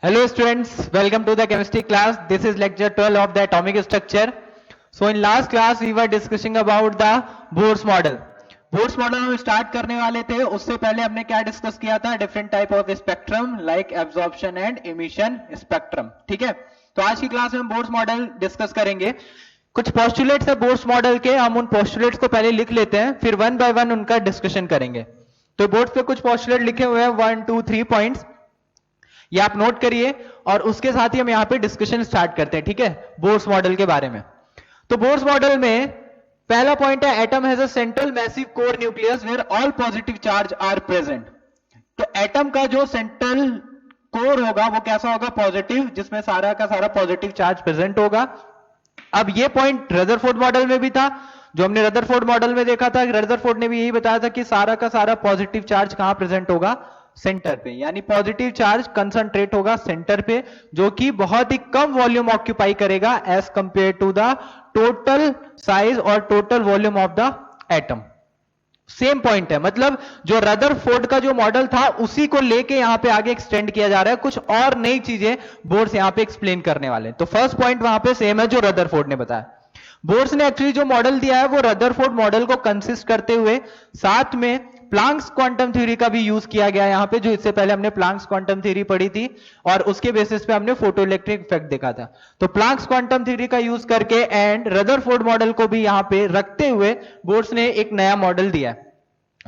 Hello students, welcome to the chemistry class. This is lecture 12 of the atomic structure. So in last class we were discussing about the Bohr's model. Bohr's model हम start करने वाले थे, उससे पहले हमने क्या discuss किया था? Different type of spectrum like absorption and emission spectrum. ठीक है, तो आज की क्लास में हम बोर्स मॉडल डिस्कस करेंगे. कुछ पोस्टुलेट्स है बोर्स मॉडल के, हम उन पोस्टुलेट्स को पहले लिख लेते हैं, फिर वन बाय वन उनका डिस्कशन करेंगे. तो बोर्ड पे कुछ पोस्टुलेट लिखे हुए हैं, 1 2 3 पॉइंट्स, ये आप नोट करिए और उसके साथ ही हम यहां पे डिस्कशन स्टार्ट करते हैं. ठीक है, बोर्स मॉडल के बारे में. तो बोर्स मॉडल में पहला पॉइंट है atom has a central massive core nucleus where all positive charge are present. तो एटम का जो सेंट्रल कोर होगा वो कैसा होगा? पॉजिटिव, जिसमें सारा का सारा पॉजिटिव चार्ज प्रेजेंट होगा. अब ये पॉइंट रदरफोर्ड मॉडल में भी था, जो हमने रदरफोर्ड मॉडल में देखा था. रदरफोर्ड ने भी यही बताया था कि सारा का सारा पॉजिटिव चार्ज कहां प्रेजेंट होगा? सेंटर पे, यानी पॉजिटिव चार्ज कंसंट्रेट होगा सेंटर पे, जो कि बहुत ही कम वॉल्यूम ऑक्यूपाई करेगा as compare to the total size और total volume of the atom. Same point है, मतलब जो रदरफोर्ड का जो मॉडल था उसी को लेके यहां पे आगे एक्सटेंड किया जा रहा है. कुछ और नई चीजें बोर्स यहां पे एक्सप्लेन करने वाले हैं. तो फर्स्ट पॉइंट वहां पे सेम है जो रदरफोर्ड ने बताया. बोर्स ने एक्चुअली जो मॉडल दिया है वो रदरफोर्ड मॉडल को कंसिस्ट करते हुए साथ में प्लांक्स क्वांटम थ्योरी का भी यूज किया गया यहां पे, जो इससे पहले हमने प्लांक्स क्वांटम थ्योरी पढ़ी थी और उसके बेसिस पे हमने फोटोइलेक्ट्रिक इफेक्ट देखा था. तो प्लांक्स क्वांटम थ्योरी का यूज करके एंड रदरफोर्ड मॉडल को भी यहां पे रखते हुए बोर्स ने एक नया मॉडल दिया.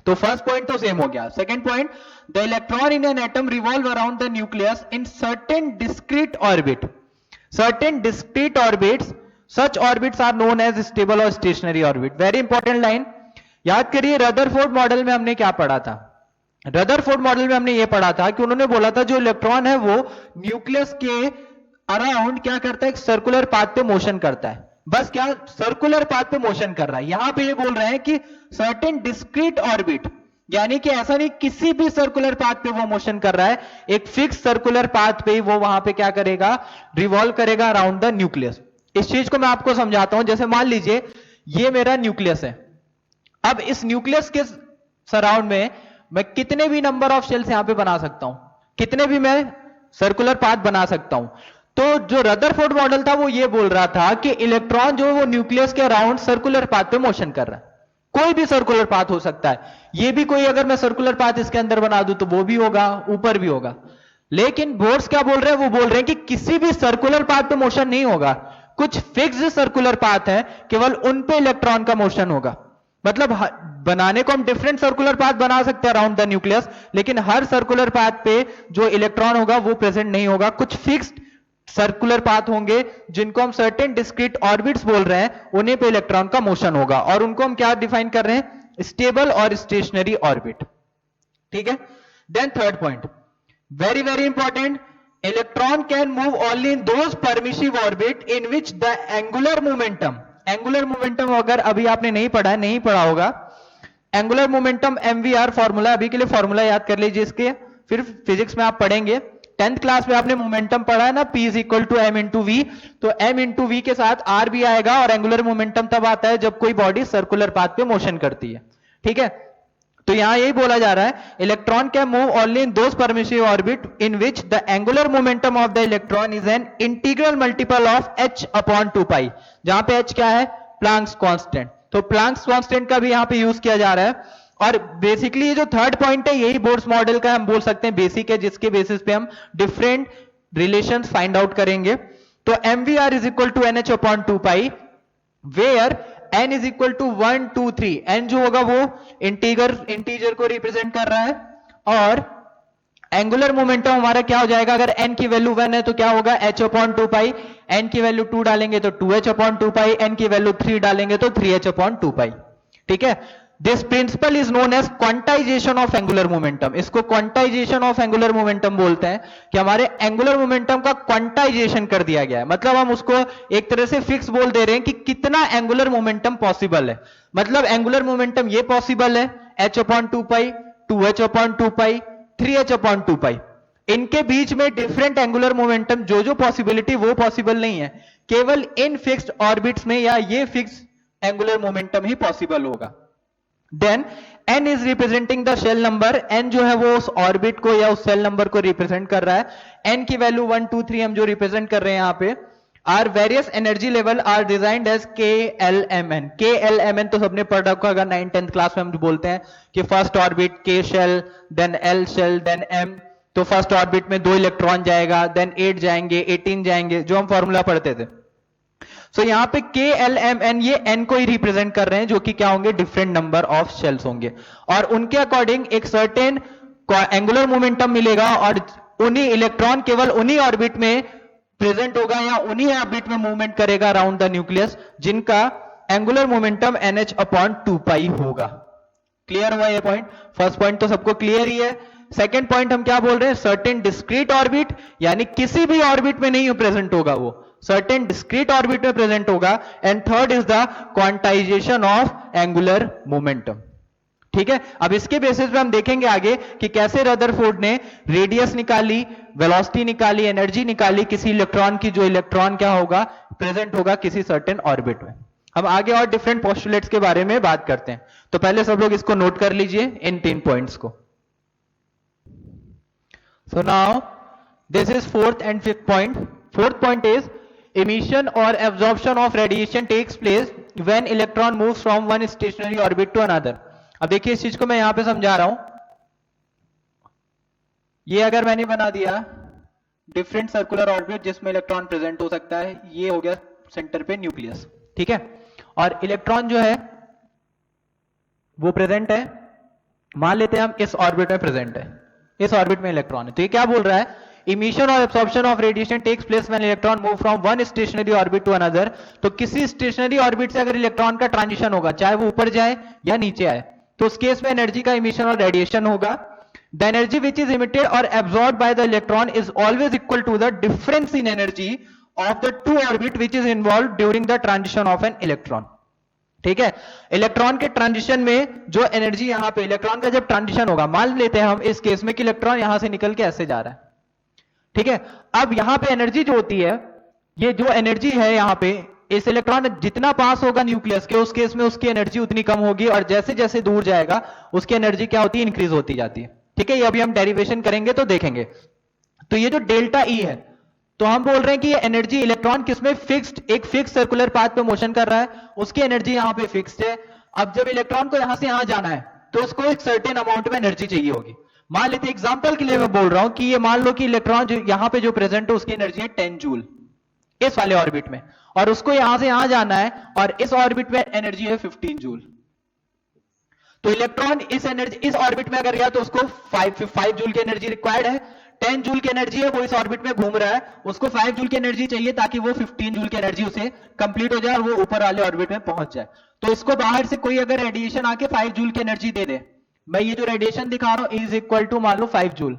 तो फर्स्ट पॉइंट तो सेम हो गया. Second point, the electron in an atom revolve around the nucleus in certain discrete orbit. Certain discrete orbits, such orbits are known as stable और stationary orbit. Very important line याद करिए. Rutherford model में हमने क्या पढ़ा था? Rutherford model में हमने ये पढ़ा था कि उन्होंने बोला था जो इलेक्ट्रॉन है वो न्यूक्लियस के अराउंड क्या करता है? एक सर्कुलर पाथ पे मोशन करता है. बस क्या? सर्कुलर पाथ पे मोशन कर रहा है. यहां पे ये बोल रहे हैं कि सर्टेन डिस्क्रीट ऑर्बिट, यानी कि ऐसा नहीं किसी भी सर्कुलर पाथ पे वो मोशन कर रहा है, एक फिक्स सर्कुलर पाथ पे वो वहां पे क्या करेगा? रिवॉल्व करेगा अराउंड द न्यूक्लियस. इस चीज को मैं आपको समझाता हूं. जैसे मान लीजिए ये मेरा न्यूक्लियस है. अब इस न्यूक्लियस के सराउंड में मैं कितने भी नंबर ऑफ शेल्स यहां पे बना सकता हूं, कितने भी मैं सर्कुलर पाथ बना सकता हूं. तो जो रदरफोर्ड मॉडल था वो ये बोल रहा था कि इलेक्ट्रॉन जो वो न्यूक्लियस के अराउंड सर्कुलर पाथ पे मोशन कर रहा है. कोई भी सर्कुलर पाथ हो सकता है. ये भी कोई अगर मैं सर्कुलर पाथ इसके अंदर बना दूं तो वो भी होगा, ऊपर भी होगा. लेकिन बोर्स क्या बोल रहे हैं? वो बोल रहे हैं कि किसी भी सर्कुलर पाथ पे मोशन नहीं होगा. कुछ फिक्स्ड सर्कुलर पाथ है, केवल उन पे इलेक्ट्रॉन का मोशन होगा. मतलब बनाने को हम डिफरेंट सर्कुलर पाथ बना सकते हैं अराउंड द न्यूक्लियस, लेकिन हर सर्कुलर पाथ पे जो इलेक्ट्रॉन होगा वो प्रेजेंट नहीं होगा. कुछ फिक्स्ड सर्कुलर पाथ होंगे जिनको हम सर्टेन डिस्क्रीट ऑर्बिट्स बोल रहे हैं, उन्हीं पे इलेक्ट्रॉन का मोशन होगा और उनको हम क्या डिफाइन कर रहे हैं? स्टेबल और स्टेशनरी ऑर्बिट. ठीक है. Then third point, very very important, electron can move only in those permissive orbit in which the angular momentum, angular momentum अगर अभी आपने नहीं पढ़ा है, नहीं पढ़ा होगा, एंगुलर मोमेंटम एमवीआर फॉर्मूला, अभी के लिए फॉर्मूला याद कर लीजिए इसके, फिर फिजिक्स में आप पढ़ेंगे. 10th क्लास में आपने मोमेंटम पढ़ा है ना, P is equal to m into v. तो m इंटू वी के साथ r भी आएगा और एंगुलर मोमेंटम तब आता है जब कोई बॉडी सर्कुलर पाथ पे मोशन करती है. ठीक है. तो यहां यही बोला जा रहा है, electron can move only in those permissive orbit in which the angular momentum of the electron is an integral multiple of h upon 2π, जहां पे h क्या है? Planck's constant. तो प्लांक्स कांस्टेंट का भी यहां पे यूज किया जा रहा है. और बेसिकली ये जो थर्ड पॉइंट है यही बोर्स मॉडल का हम बोल सकते हैं बेसिक है, जिसके बेसिस पे हम डिफरेंट रिलेशंस फाइंड आउट करेंगे. तो mvr is equal to nh upon 2π, where n is equal to 1 2 3. n जो होगा वो इंटीजर को रिप्रेजेंट कर रहा है और एंगुलर मोमेंटम हमारा क्या हो जाएगा? अगर n की वैल्यू 1 है तो क्या होगा? h upon 2π. n की वैल्यू 2 डालेंगे तो 2h अपॉन 2π, n की वैल्यू 3 डालेंगे तो 3h अपॉन 2π. ठीक है. This principle is known as quantization of angular momentum. इसको क्वांटाइजेशन ऑफ एंगुलर मोमेंटम बोलते हैं कि हमारे एंगुलर मोमेंटम का क्वांटाइजेशन कर दिया गया है. मतलब हम उसको एक तरह से फिक्स बोल दे रहे हैं कि कितना एंगुलर मोमेंटम पॉसिबल है. मतलब एंगुलर मोमेंटम ये पॉसिबल है h upon 2π, 2h upon 2π, 3h upon 2π. इनके बीच में डिफरेंट एंगुलर मोमेंटम जो पॉसिबिलिटी वो पॉसिबल नहीं है. केवल इन फिक्स्ड ऑर्बिट्स में या ये फिक्स एंगुलर मोमेंटम ही पॉसिबल होगा. Then n is representing the shell number, n जो है वो उस ऑर्बिट को या उस सेल नंबर को रिप्रेजेंट कर रहा है। n की वैल्यू 1 2 3 हम जो रिप्रेजेंट कर रहे हैं यहाँ पे। Are various energy level are designed as KLMN। KLMN तो सबने पढ़ रखा होगा 9th 10th क्लास में हम जो बोलते हैं कि first orbit K shell, then L shell, then M। तो फर्स्ट ऑर्बिट में 2 इलेक्ट्रॉन जाएगा, देन 8 जाएंगे, 18 जाएंगे, जो हम फॉर्मूला पढ़ते थे। सो यहाँ पे KLMN ये n को ही रिप्रेजेंट कर रहे हैं, जो कि क्या होंगे, डिफरेंट नंबर ऑफ शेल्स होंगे, और उनके अकॉर्डिंग एक सर्टेन एंगुलर मोमेंटम मिलेगा, और उन्हीं इलेक्ट्रॉन केवल उन्हीं ऑर्बिट में प्रेजेंट होगा या उन्हीं ऑर्बिट में मूवमेंट करेगा अराउंड द न्यूक्लियस, जिनका एंगुलर मोमेंटम NH/2π होगा। क्लियर हुआ ये पॉइंट? फर्स्ट पॉइंट तो सबको क्लियर ही है। सेकेंड पॉइंट हम क्या बोल रहे हैं, सर्टेन डिस्क्रीट ऑर्बिट, यानी किसी भी ऑर्बिट में नहीं प्रेजेंट होगा, वो सर्टेन डिस्क्रीट ऑर्बिट में प्रेजेंट होगा। And third is the quantization of angular momentum. ठीक है, अब इसके बेसिस पे हम देखेंगे आगे कि कैसे रदरफोर्ड ने रेडियस निकाली, वेलोसिटी निकाली, एनर्जी निकाली किसी इलेक्ट्रॉन की, जो इलेक्ट्रॉन क्या होगा, प्रेजेंट होगा किसी सर्टेन ऑर्बिट में। हम आगे और डिफरेंट पोस्टुलेट्स के बारे में बात करते हैं, तो पहले सब लोग इसको नोट कर लीजिए इन 3 पॉइंट्स को। So now this is fourth and fifth point. Fourth point is emission or absorption of radiation takes place when electron moves from one stationary orbit to another. अब देखिए इस चीज को मैं यहां पे समझा रहा हूं। ये अगर मैंने बना दिया डिफरेंट सर्कुलर ऑर्बिट जिसमें इलेक्ट्रॉन प्रेजेंट हो सकता है, ये हो गया सेंटर पे न्यूक्लियस, ठीक है, और इलेक्ट्रॉन जो है वो प्रेजेंट है, मान लेते हैं हम इस ऑर्बिट में प्रेजेंट है, इस ऑर्बिट में इलेक्ट्रॉन है। तो ये क्या बोल रहा है, इमिशन और absorption of radiation takes place when electron move from one stationary orbit to another. तो किसी स्टेशनरी ऑर्बिट से अगर इलेक्ट्रॉन का ट्रांजिशन होगा, चाहे वो ऊपर जाए या नीचे आए, तो उस केस में एनर्जी का इमिशन और रेडिएशन होगा। The energy which is emitted और absorb by the electron is always equal to the difference in energy of the two orbit which is involve during the transition of an electron. ठीक है, electron के transition में जो energy यहां पे electron का जब ट्रांजिशन होगा, मान लेते हैं हम इस केस में कि इलेक्ट्रॉन यहां से निकल के ऐसे जा रहा है, ठीक है, अब यहां पे एनर्जी जो होती है, ये जो एनर्जी है यहां पे, इस इलेक्ट्रॉन जितना पास होगा न्यूक्लियस के, उस केस में उसकी एनर्जी उतनी कम होगी, और जैसे जैसे दूर जाएगा उसकी एनर्जी क्या होती है, इंक्रीज होती जाती है। ठीक है, ये अभी हम डेरिवेशन करेंगे तो देखेंगे। तो ये जो डेल्टा ई है, तो हम बोल रहे हैं कि ये एनर्जी इलेक्ट्रॉन किसमें फिक्स्ड, एक फिक्स सर्कुलर पाथ पे मोशन कर रहा है, उसकी एनर्जी यहां पे फिक्स्ड है। अब जब इलेक्ट्रॉन को यहां से यहां जाना है तो उसको एक सर्टेन अमाउंट में एनर्जी चाहिए होगी। मान लेते एग्जांपल के लिए मैं बोल रहा हूं कि ये मान लो कि इलेक्ट्रॉन जो यहां पे जो प्रेजेंट है उसकी एनर्जी है 10 जूल इस वाले ऑर्बिट में, और उसको यहां से यहां जाना है, और इस ऑर्बिट में एनर्जी है 15 जूल। तो इलेक्ट्रॉन इस ऑर्बिट में अगर गया तो उसको 5 जूल की एनर्जी रिक्वायर्ड है। 10 जूल की एनर्जी है, वो इस ऑर्बिट में घूम रहा है, उसको 5 जूल की एनर्जी चाहिए ताकि वो 15 जूल की एनर्जी उसे कंप्लीट हो जाए और वो ऊपर वाले ऑर्बिट में पहुंच जाए। तो इसको बाहर से कोई अगर रेडिएशन आके 5 जूल की एनर्जी दे दे, मैं ये जो रेडिएशन दिखा रहा हूं इज इक्वल टू मान लो 5 जूल,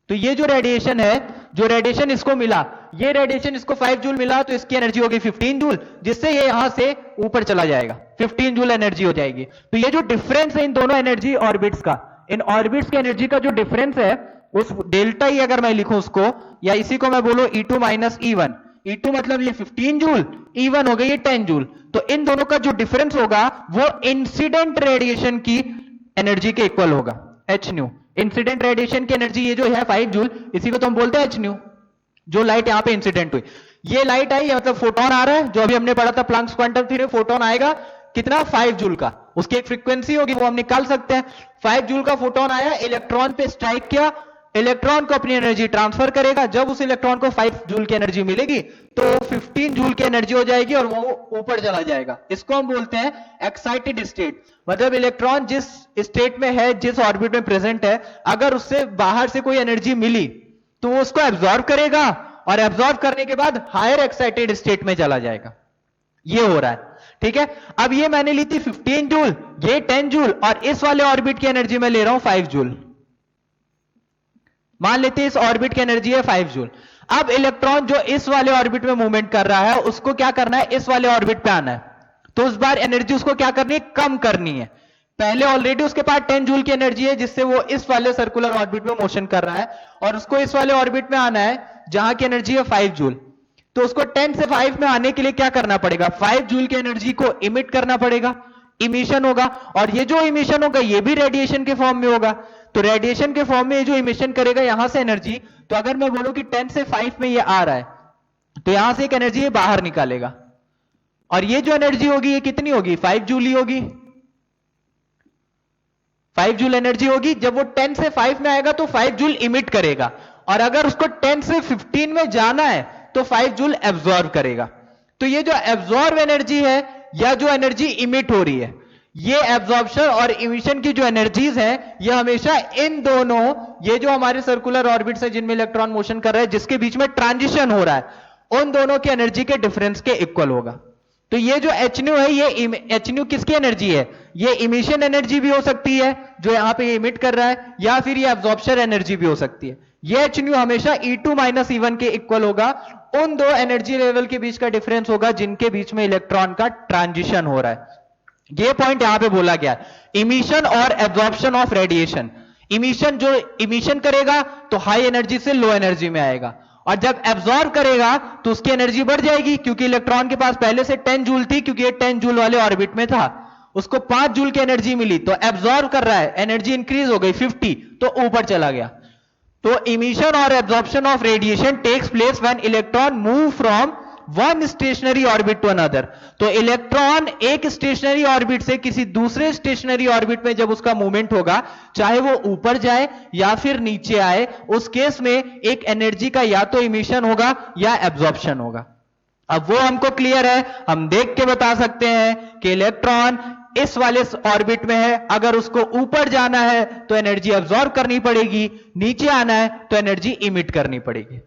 तो ये जो रेडिएशन है, जो रेडिएशन इसको मिला, ये रेडिएशन इसको 5 जूल मिला, तो इसकी एनर्जी होगी 15 जूल, जिससे ये यहां से ऊपर चला जाएगा, 15 जूल एनर्जी हो जाएगी। तो ये जो डिफरेंस है इन दोनों एनर्जी ऑर्बिट्स का, इन ऑर्बिट्स की एनर्जी का जो डिफरेंस है, उस डेल्टा ई अगर मैं लिखूं उसको, या इसी को मैं बोलूं E2 माइनस E1, E2 मतलब ये 15 जूल, E1 हो गई ये 10 जूल, तो इन दोनों का जो डिफरेंस होगा वो इंसिडेंट रेडिएशन की एनर्जी के इक्वल होगा, एच न्यू। इंसिडेंट रेडिएशन की एनर्जी ये जो है 5 जूल, इसी को तो हम बोलते हैं एच न्यू। जो लाइट यहां पे इंसिडेंट हुई, ये लाइट आई मतलब फोटोन आ रहा है, जो अभी हमने पढ़ा था प्लैंक्स क्वांटम थ्योरी, फोटोन आएगा कितना, 5 जूल का, उसकी एक फ्रीक्वेंसी होगी वो हम निकाल सकते हैं। 5 जूल का फोटोन आया, इलेक्ट्रॉन पे स्ट्राइक किया, इलेक्ट्रॉन को अपनी एनर्जी ट्रांसफर करेगा, जब उस इलेक्ट्रॉन को 5 जूल की एनर्जी मिलेगी तो 15 जूल की एनर्जी हो जाएगी और वो ऊपर चला जाएगा। इसको हम बोलते हैं एक्साइटेड स्टेट, मतलब इलेक्ट्रॉन जिस स्टेट में है, जिस ऑर्बिट में प्रेजेंट है, अगर उससे बाहर से कोई एनर्जी मिली तो वो उसको एब्जॉर्ब करेगा, और एब्जॉर्ब करने के बाद हायर एक्साइटेड स्टेट में चला जाएगा। ये हो रहा है, ठीक है। अब ये मैंने ली थी 15 जूल, ये 10 जूल, और इस वाले ऑर्बिट की एनर्जी मैं ले रहा हूं 5 जूल। मान लेते हैं इस ऑर्बिट की एनर्जी है 5 जूल। अब इलेक्ट्रॉन जो इस वाले ऑर्बिट में मूवमेंट कर रहा है, उसको क्या करना है, इस वाले ऑर्बिट पे आना है, तो उस बार एनर्जी उसको क्या करनी है, कम करनी है। पहले ऑलरेडी उसके पास 10 जूल की एनर्जी है, जिससे वो इस वाले सर्कुलर ऑर्बिट में मोशन कर रहा है, और उसको इस वाले ऑर्बिट में आना है जहां की एनर्जी है 5 जूल। तो उसको 10 से 5 में आने के लिए क्या करना पड़ेगा, 5 जूल की एनर्जी को इमिट करना पड़ेगा। इमिशन होगा, और ये जो इमिशन होगा ये भी रेडिएशन के फॉर्म में होगा। तो रेडिएशन के फॉर्म में ये जो इमिशन करेगा यहां से एनर्जी, तो अगर मैं बोलूं कि 10 से 5 में ये आ रहा है, तो यहां से एक एनर्जी ये बाहर निकालेगा, और ये जो एनर्जी होगी ये कितनी होगी, 5 जूल ही होगी। 5 जूल एनर्जी होगी। जब वो 10 से 5 में आएगा तो 5 जूल इमिट करेगा, और अगर उसको 10 से 15 में जाना है तो 5 जूल एब्जॉर्ब करेगा। तो ये जो एब्जॉर्ब एनर्जी है या जो एनर्जी इमिट हो रही है, ये एब्जॉर्प्शन और इमिशन की जो एनर्जीज है, ये हमेशा इन दोनों, ये जो हमारे सर्कुलर ऑर्बिट्स है जिनमें इलेक्ट्रॉन मोशन कर रहा है, जिसके बीच में ट्रांजिशन हो रहा है, उन दोनों की एनर्जी के डिफरेंस के इक्वल होगा। तो ये जो hν है, ये hν किसकी एनर्जी है, ये इमिशन एनर्जी भी हो सकती है जो यहां पे इमिट कर रहा है, या फिर ये एब्जॉर्प्शन एनर्जी भी हो सकती है। ये hν हमेशा E2 माइनस E1 के इक्वल होगा, उन दो एनर्जी लेवल के बीच का डिफरेंस होगा जिनके बीच में इलेक्ट्रॉन का ट्रांजिशन हो रहा है। ये पॉइंट यहां पे बोला गया, इमिशन और एब्जॉर्प्शन ऑफ रेडिएशन। इमिशन, जो इमिशन करेगा तो हाई एनर्जी से लो एनर्जी में आएगा, और जब एब्जॉर्ब करेगा तो उसकी एनर्जी बढ़ जाएगी, क्योंकि इलेक्ट्रॉन के पास पहले से 10 जूल थी, क्योंकि ये 10 जूल वाले ऑर्बिट में था, उसको 5 जूल की एनर्जी मिली, तो एब्जॉर्ब कर रहा है, एनर्जी इंक्रीज हो गई 50, तो ऊपर चला गया। तो इमिशन और absorption of radiation takes place when electron move from one stationary orbit to another. तो इलेक्ट्रॉन एक स्टेशनरी ऑर्बिट से किसी दूसरे स्टेशनरी ऑर्बिट में जब उसका मूवमेंट होगा, चाहे वो ऊपर जाए या फिर नीचे आए, उस केस में एक एनर्जी का या तो इमिशन होगा या एब्जॉर्प्शन होगा। अब वो हमको क्लियर है, हम देख के बता सकते हैं कि इलेक्ट्रॉन इस वाले ऑर्बिट में है, अगर उसको ऊपर जाना है तो एनर्जी एब्जॉर्ब करनी पड़ेगी, नीचे आना है तो एनर्जी इमिट करनी पड़ेगी।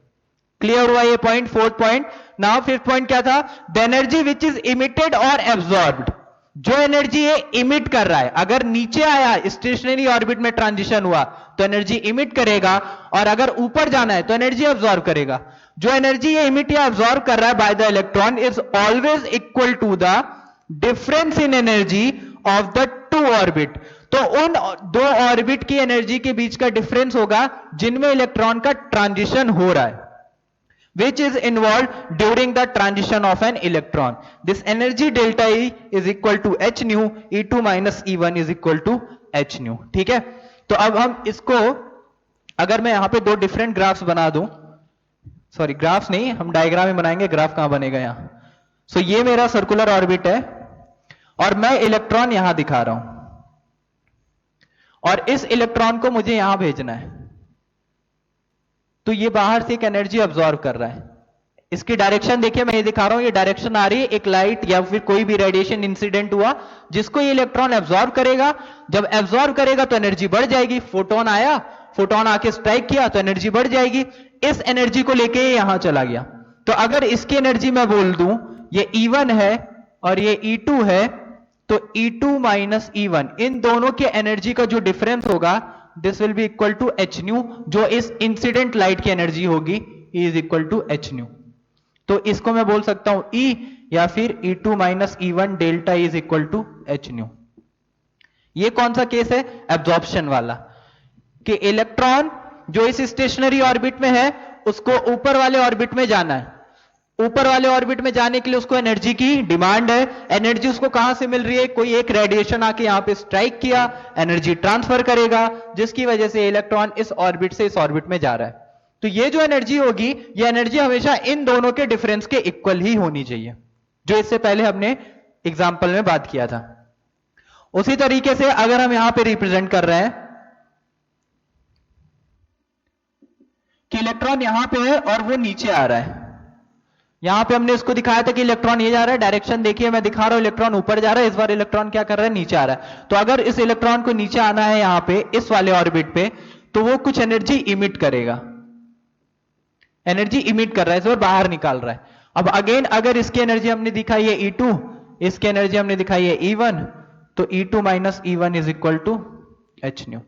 क्लियर हुआ ये point, fourth point. Now fifth point क्या था, the energy which is emitted और एब्जॉर्ब्ड। जो एनर्जी ये इमिट कर रहा है, अगर नीचे आया, स्टेशनरी ऑर्बिट में ट्रांजिशन हुआ तो एनर्जी इमिट करेगा, और अगर ऊपर जाना है तो एनर्जी एब्जॉर्ब करेगा। जो एनर्जी ये इमिट या एब्जॉर्ब कर रहा है by the electron is always equal to the difference in energy of the two orbit. तो उन दो ऑर्बिट की एनर्जी के बीच का डिफरेंस होगा जिनमें इलेक्ट्रॉन का ट्रांजिशन हो रहा है, which is involved during the transition of an electron. This energy delta E is equal to h nu, E2 minus E1 is equal to h nu. ठीक है, तो अब हम इसको, अगर मैं यहां पे दो डिफरेंट ग्राफ्स बना दूं, सॉरी ग्राफ्स नहीं, हम डायग्राम में बनाएंगे, ग्राफ कहां बनेगा यहां। सो ये मेरा सर्कुलर ऑर्बिट है और मैं इलेक्ट्रॉन यहां दिखा रहा हूं, और इस इलेक्ट्रॉन को मुझे यहां भेजना है, तो ये बाहर से एक एनर्जी अब्सॉर्ब कर रहा है। इसकी डायरेक्शन देखिए, मैं ये दिखा रहा हूं, ये डायरेक्शन आ रही है, एक लाइट या फिर कोई भी रेडिएशन इंसिडेंट हुआ जिसको ये इलेक्ट्रॉन एब्सॉर्ब करेगा। जब एब्सॉर्ब करेगा तो एनर्जी बढ़ जाएगी, फोटोन आया, फोटोन आके स्ट्राइक किया तो एनर्जी बढ़ जाएगी। इस एनर्जी को लेके ये यहां चला गया। तो अगर इसकी एनर्जी मैं बोल दूं ये E1 है और ये E2 है, तो E2 माइनस E1, इन दोनों के एनर्जी का जो डिफरेंस होगा, this will be equal to h nu, जो इस इंसिडेंट लाइट की एनर्जी होगी, E is equal to h nu. तो इसको मैं बोल सकता हूं E, या फिर E2 minus E1 delta is equal to h nu. ये कौन सा केस है, एब्जॉर्प्शन वाला, कि इलेक्ट्रॉन जो इस स्टेशनरी ऑर्बिट में है उसको ऊपर वाले ऑर्बिट में जाना है। ऊपर वाले ऑर्बिट में जाने के लिए उसको एनर्जी की डिमांड है। एनर्जी उसको कहां से मिल रही है, कोई एक रेडिएशन आके यहां पे स्ट्राइक किया, एनर्जी ट्रांसफर करेगा, जिसकी वजह से इलेक्ट्रॉन इस ऑर्बिट से इस ऑर्बिट में जा रहा है। तो ये जो एनर्जी होगी, ये एनर्जी हमेशा इन दोनों के डिफरेंस के इक्वल ही होनी चाहिए, जो इससे पहले हमने एग्जाम्पल में बात किया था। उसी तरीके से अगर हम यहां पे रिप्रेजेंट कर रहे हैं कि इलेक्ट्रॉन यहां पे है और वो नीचे आ रहा है, यहां पे हमने इसको दिखाया था कि इलेक्ट्रॉन ये जा रहा है, डायरेक्शन देखिए मैं दिखा रहा हूं, इलेक्ट्रॉन ऊपर जा रहा है, इस बार इलेक्ट्रॉन क्या कर रहा है, नीचे आ रहा है। तो अगर इस इलेक्ट्रॉन को नीचे आना है यहां पे इस वाले ऑर्बिट पे, तो वो कुछ एनर्जी इमिट करेगा, एनर्जी इमिट कर रहा है, इस बार बाहर निकाल रहा है। अब अगेन अगर इसकी एनर्जी हमने दिखाई है E2, इसकी एनर्जी हमने दिखाई है E1, तो E2 minus E1 is equal to h nu.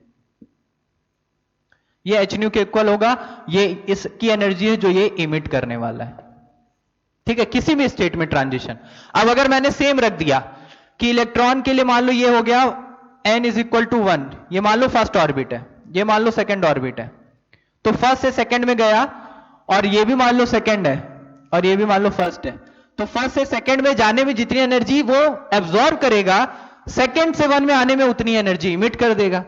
ये h न्यू के इक्वल होगा, ये इसकी एनर्जी है जो ये इमिट करने वाला है। ठीक है, किसी भी स्टेट में ट्रांजिशन। अब अगर मैंने सेम रख दिया कि इलेक्ट्रॉन के लिए मान लो ये हो गया n इज इक्वल टू 1, ये मान लो फर्स्ट ऑर्बिट है, ये मान लो सेकंड ऑर्बिट है, तो फर्स्ट से सेकंड में गया, और ये भी मान लो सेकंड है और ये भी मान लो फर्स्ट है। तो फर्स्ट से सेकंड में जाने में जितनी एनर्जी वो एब्जॉर्ब करेगा, सेकेंड से 1 में आने में उतनी एनर्जी इमिट कर देगा।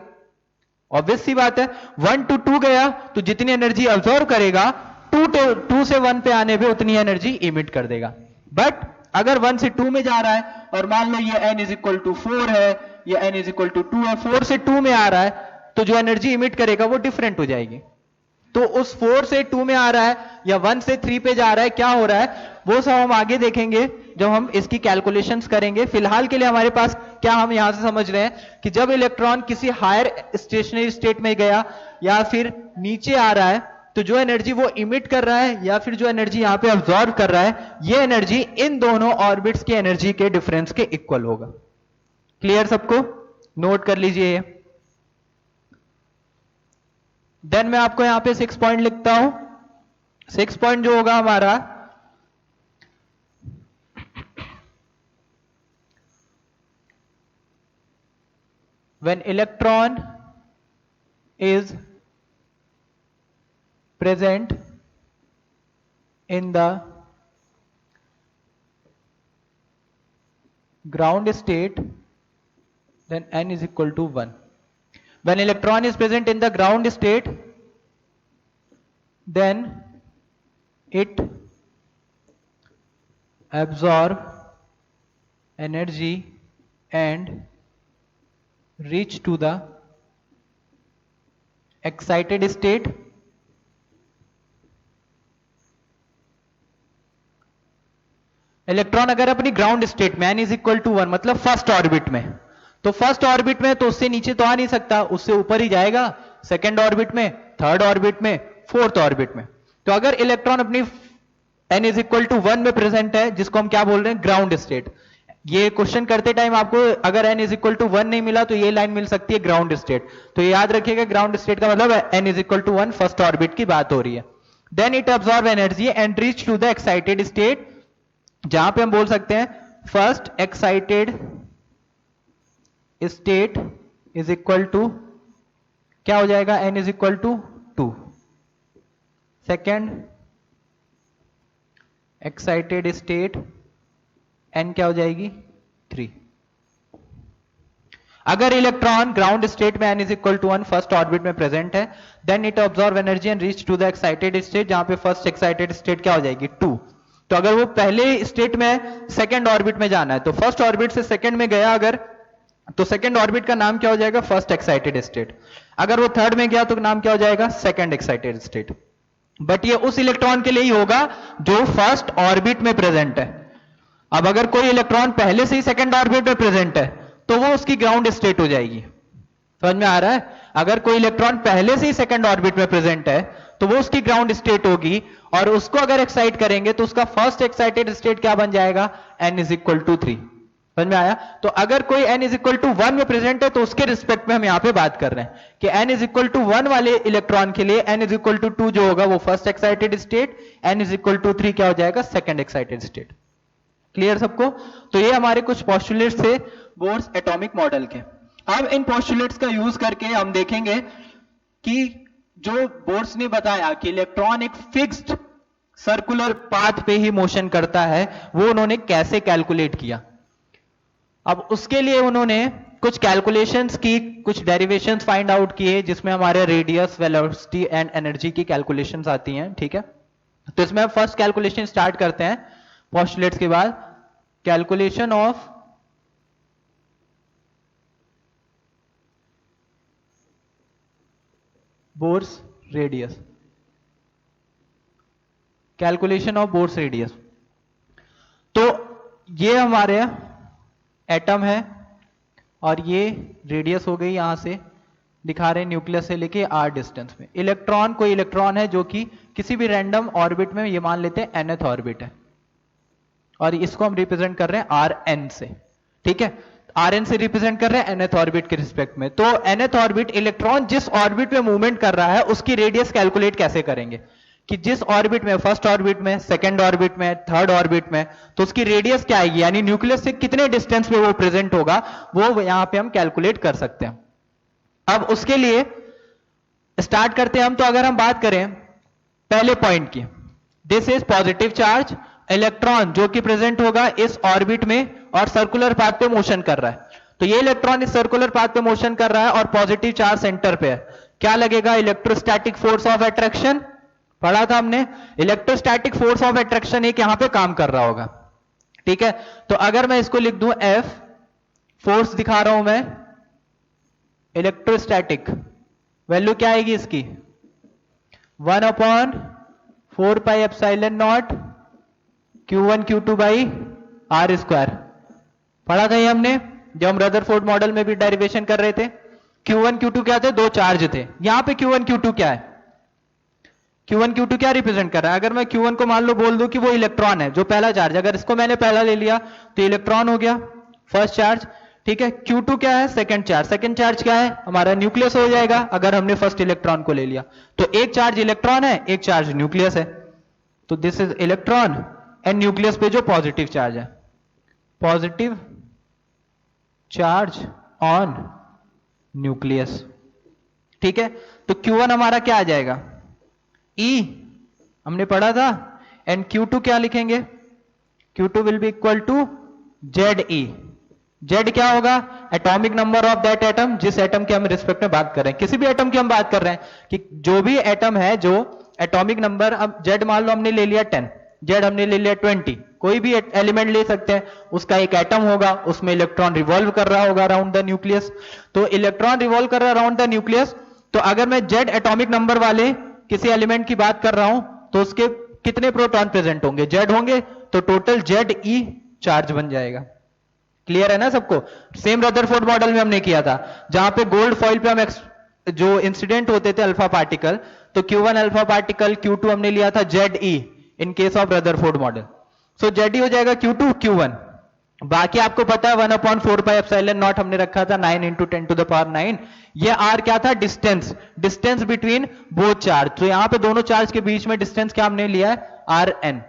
ऑब्वियस सी बात है, 1 to 2 गया तो जितनी एनर्जी ऑब्जॉर्व करेगा 2 से 1 पे आने पे उतनी एनर्जी इमिट कर देगा। बट अगर 1 से 2 में जा रहा है और मान लो ये n इज इक्वल टू 4 है या n इज इक्वल टू 2 है, 4 से 2 में आ रहा है तो जो एनर्जी इमिट करेगा वो डिफरेंट हो जाएगी। तो उस 4 से 2 में आ रहा है या 1 से 3 पे जा रहा है, क्या हो रहा है वो सब हम आगे देखेंगे जब हम इसकी कैलकुलेशंस करेंगे। फिलहाल के लिए हमारे पास क्या हम यहां से समझ रहे हैं कि जब इलेक्ट्रॉन किसी हायर स्टेशनरी स्टेट में गया या फिर नीचे आ रहा है तो जो एनर्जी वो इमिट कर रहा है या फिर जो एनर्जी यहां पे अब्सॉर्ब कर रहा है, ये एनर्जी इन दोनों ऑर्बिट्स की एनर्जी के डिफरेंस के इक्वल होगा। क्लियर सबको? नोट कर लीजिए। देन मैं आपको यहां पे 6 पॉइंट लिखता हूं। 6 पॉइंट जो होगा हमारा, when electron is present in the ground state, then n is equal to 1. When electron is present in the ground state, then it absorb energy and reach to the excited state. Electron अगर अपनी ground state में n is equal to 1 मतलब first orbit में, तो first orbit में तो उससे नीचे तो आ नहीं सकता, उससे ऊपर ही जाएगा, सेकेंड ऑर्बिट में, थर्ड ऑर्बिट में, फोर्थ ऑर्बिट में। तो अगर इलेक्ट्रॉन अपनी n इज इक्वल टू 1 में प्रेजेंट है, जिसको हम क्या बोल रहे हैं, ग्राउंड स्टेट। ये क्वेश्चन करते टाइम आपको अगर n इज इक्वल टू 1 नहीं मिला तो ये लाइन मिल सकती है ग्राउंड स्टेट। तो ये याद रखिएगा, ग्राउंड स्टेट का मतलब n is equal to 1 first orbit की बात हो रही है। Then it absorb energy and reach to the excited state, जहां पे हम बोल सकते हैं first excited state is equal to क्या हो जाएगा, n is equal to 2। Second excited state n क्या हो जाएगी, 3। अगर इलेक्ट्रॉन ग्राउंड स्टेट में n is equal to 1 first orbit में प्रेजेंट है, then it absorb energy and reach to the excited state, जहां पे फर्स्ट एक्साइटेड स्टेट क्या हो जाएगी, 2। तो अगर वो पहले स्टेट में सेकेंड ऑर्बिट में जाना है तो फर्स्ट ऑर्बिट से सेकेंड में गया अगर, तो सेकेंड ऑर्बिट का नाम क्या हो जाएगा, फर्स्ट एक्साइटेड स्टेट। अगर वो थर्ड में गया तो नाम क्या हो जाएगा, सेकेंड एक्साइटेड स्टेट। बट ये उस इलेक्ट्रॉन के लिए ही होगा जो फर्स्ट ऑर्बिट में प्रेजेंट है। अब अगर कोई इलेक्ट्रॉन पहले से ही सेकेंड ऑर्बिट में प्रेजेंट है तो वो उसकी ग्राउंड स्टेट हो जाएगी। समझ में आ रहा है? अगर कोई इलेक्ट्रॉन पहले से ही सेकेंड ऑर्बिट में प्रेजेंट है तो वो उसकी ग्राउंड स्टेट होगी, और उसको अगर एक्साइट करेंगे तो उसका फर्स्ट एक्साइटेड स्टेट क्या बन जाएगा, n इज इक्वल टू 3। समझ में आया? तो अगर कोई n इज इक्वल टू 1 में प्रेजेंट है तो उसके रिस्पेक्ट में हम यहां पे बात कर रहे हैं कि n इज इक्वल टू 1 वाले इलेक्ट्रॉन के लिए n इज इक्वल टू 2 जो होगा वो first excited state, n is equal to 3 क्या हो जाएगा, सेकेंड एक्साइटेड स्टेट। क्लियर सबको? तो ये हमारे कुछ पोस्टुलेट्स थे बोर्स एटॉमिक मॉडल के। अब इन पोस्टुलेट्स का यूज करके हम देखेंगे कि जो बोर्स ने बताया कि इलेक्ट्रॉन एक फिक्स्ड सर्कुलर पाथ पे ही मोशन करता है, वो उन्होंने कैसे कैलकुलेट किया। अब उसके लिए उन्होंने कुछ कैलकुलेशंस की, कुछ डेरिवेशंस फाइंड आउट किए, जिसमें हमारे रेडियस, वेलोसिटी एंड एनर्जी की कैलकुलेशंस आती हैं। ठीक है, तो इसमें फर्स्ट कैलकुलेशन स्टार्ट करते हैं पोस्टुलेट्स के बाद। Calculation of bourse radius, calculation of bourse radius. तो ये हमारे एटम है और ये रेडियस हो गई, यहां से दिखा रहे हैं न्यूक्लियस से लेके r डिस्टेंस में। इलेक्ट्रॉन, कोई इलेक्ट्रॉन है जो कि किसी भी रैंडम ऑर्बिट में, ये मान लेते हैं nth ऑर्बिट है, और इसको हम रिप्रेजेंट कर रहे हैं Rn से। ठीक है, Rn से रिप्रेजेंट कर रहे हैं nth ऑर्बिट के रिस्पेक्ट में। तो nth ऑर्बिट, इलेक्ट्रॉन जिस ऑर्बिट में मूवमेंट कर रहा है उसकी रेडियस कैलकुलेट कैसे करेंगे कि जिस ऑर्बिट में, फर्स्ट ऑर्बिट में, सेकंड ऑर्बिट में, थर्ड ऑर्बिट में, तो उसकी रेडियस क्या आएगी, यानी न्यूक्लियस से कितने डिस्टेंस पे वो प्रेजेंट होगा, वो यहां पे हम कैलकुलेट कर सकते हैं। अब उसके लिए स्टार्ट करते हैं हम। तो अगर हम बात करें पहले पॉइंट की, this is positive charge, electron जो कि प्रेजेंट होगा इस ऑर्बिट में और सर्कुलर पाथ पे मोशन कर रहा है। तो ये इलेक्ट्रॉन इस सर्कुलर पाथ पे मोशन कर रहा है और पॉजिटिव चार्ज सेंटर पे है, क्या लगेगा? Electrostatic force of attraction. पढ़ा था हमने, इलेक्ट्रोस्टैटिक फोर्स ऑफ अट्रैक्शन एक यहां पे काम कर रहा होगा, ठीक है। तो अगर मैं इसको लिख दूं F, फोर्स दिखा रहा हूं मैं, इलेक्ट्रोस्टैटिक वैल्यू क्या आएगी इसकी? 1/4πε0 Q1 Q2 by R square. पढ़ा था ये हमने जब हम रदरफोर्ड मॉडल में भी डेरिवेशन कर रहे थे। Q1 Q2 क्या थे? दो चार्ज थे। यहां पे Q1 Q2 क्या है? Q1 Q2 क्या रिप्रेजेंट कर रहा है? अगर मैं Q1 को मान लो बोल दूं कि वो इलेक्ट्रॉन है, जो पहला चार्ज, अगर इसको मैंने पहला ले लिया तो इलेक्ट्रॉन हो गया फर्स्ट चार्ज, ठीक है। Q2 क्या है? Second charge. सेकंड चार्ज क्या है? हमारा न्यूक्लियस हो जाएगा अगर हमने फर्स्ट इलेक्ट्रॉन को ले लिया। तो एक चार्ज इलेक्ट्रॉन है, एक चार्ज न्यूक्लियस है। तो this is electron and nucleus पे जो पॉजिटिव चार्ज है, पॉजिटिव चार्ज ऑन न्यूक्लियस, ठीक है। तो Q1 हमारा क्या आ जाएगा? E हमने पढ़ा था। एंड Q2 क्या लिखेंगे? Q2 will be equal to ZE। Z क्या होगा? Atomic number of that atom, जिस एटम के हम रिस्पेक्ट में बात कर रहे हैं। किसी भी एटम की हम बात कर रहे हैं कि जो भी एटम है, जो एटॉमिक नंबर, अब Z मान लो हमने ले लिया 10, Z हमने ले लिया 20, कोई भी एलिमेंट ले सकते हैं, उसका एक एटम होगा, उसमें इलेक्ट्रॉन रिवॉल्व कर रहा होगा अराउंड द न्यूक्लियस। तो इलेक्ट्रॉन रिवॉल्व कर रहा है अराउंड द न्यूक्लियस। तो अगर मैं Z एटॉमिक नंबर वाले किसी एलिमेंट की बात कर रहा हूं तो उसके कितने प्रोटॉन प्रेजेंट होंगे? Z होंगे, तो टोटल ZE चार्ज बन जाएगा। क्लियर है ना सबको? सेम रदरफोर्ड मॉडल में हमने किया था, जहां पे गोल्ड फॉइल पे हम जो इंसिडेंट होते थे अल्फा पार्टिकल, तो Q1 अल्फा पार्टिकल, Q2 हमने लिया था ZE in case of Rutherford model. So ZE हो जाएगा Q2 Q1। बाकी आपको पता है 1/4πε0 हमने रखा था 9 × 10⁹। ये R क्या था? Distance, distance between both charge. तो यहां पे दोनों चार्ज के बीच में डिस्टेंस क्या हमने लिया है? RN,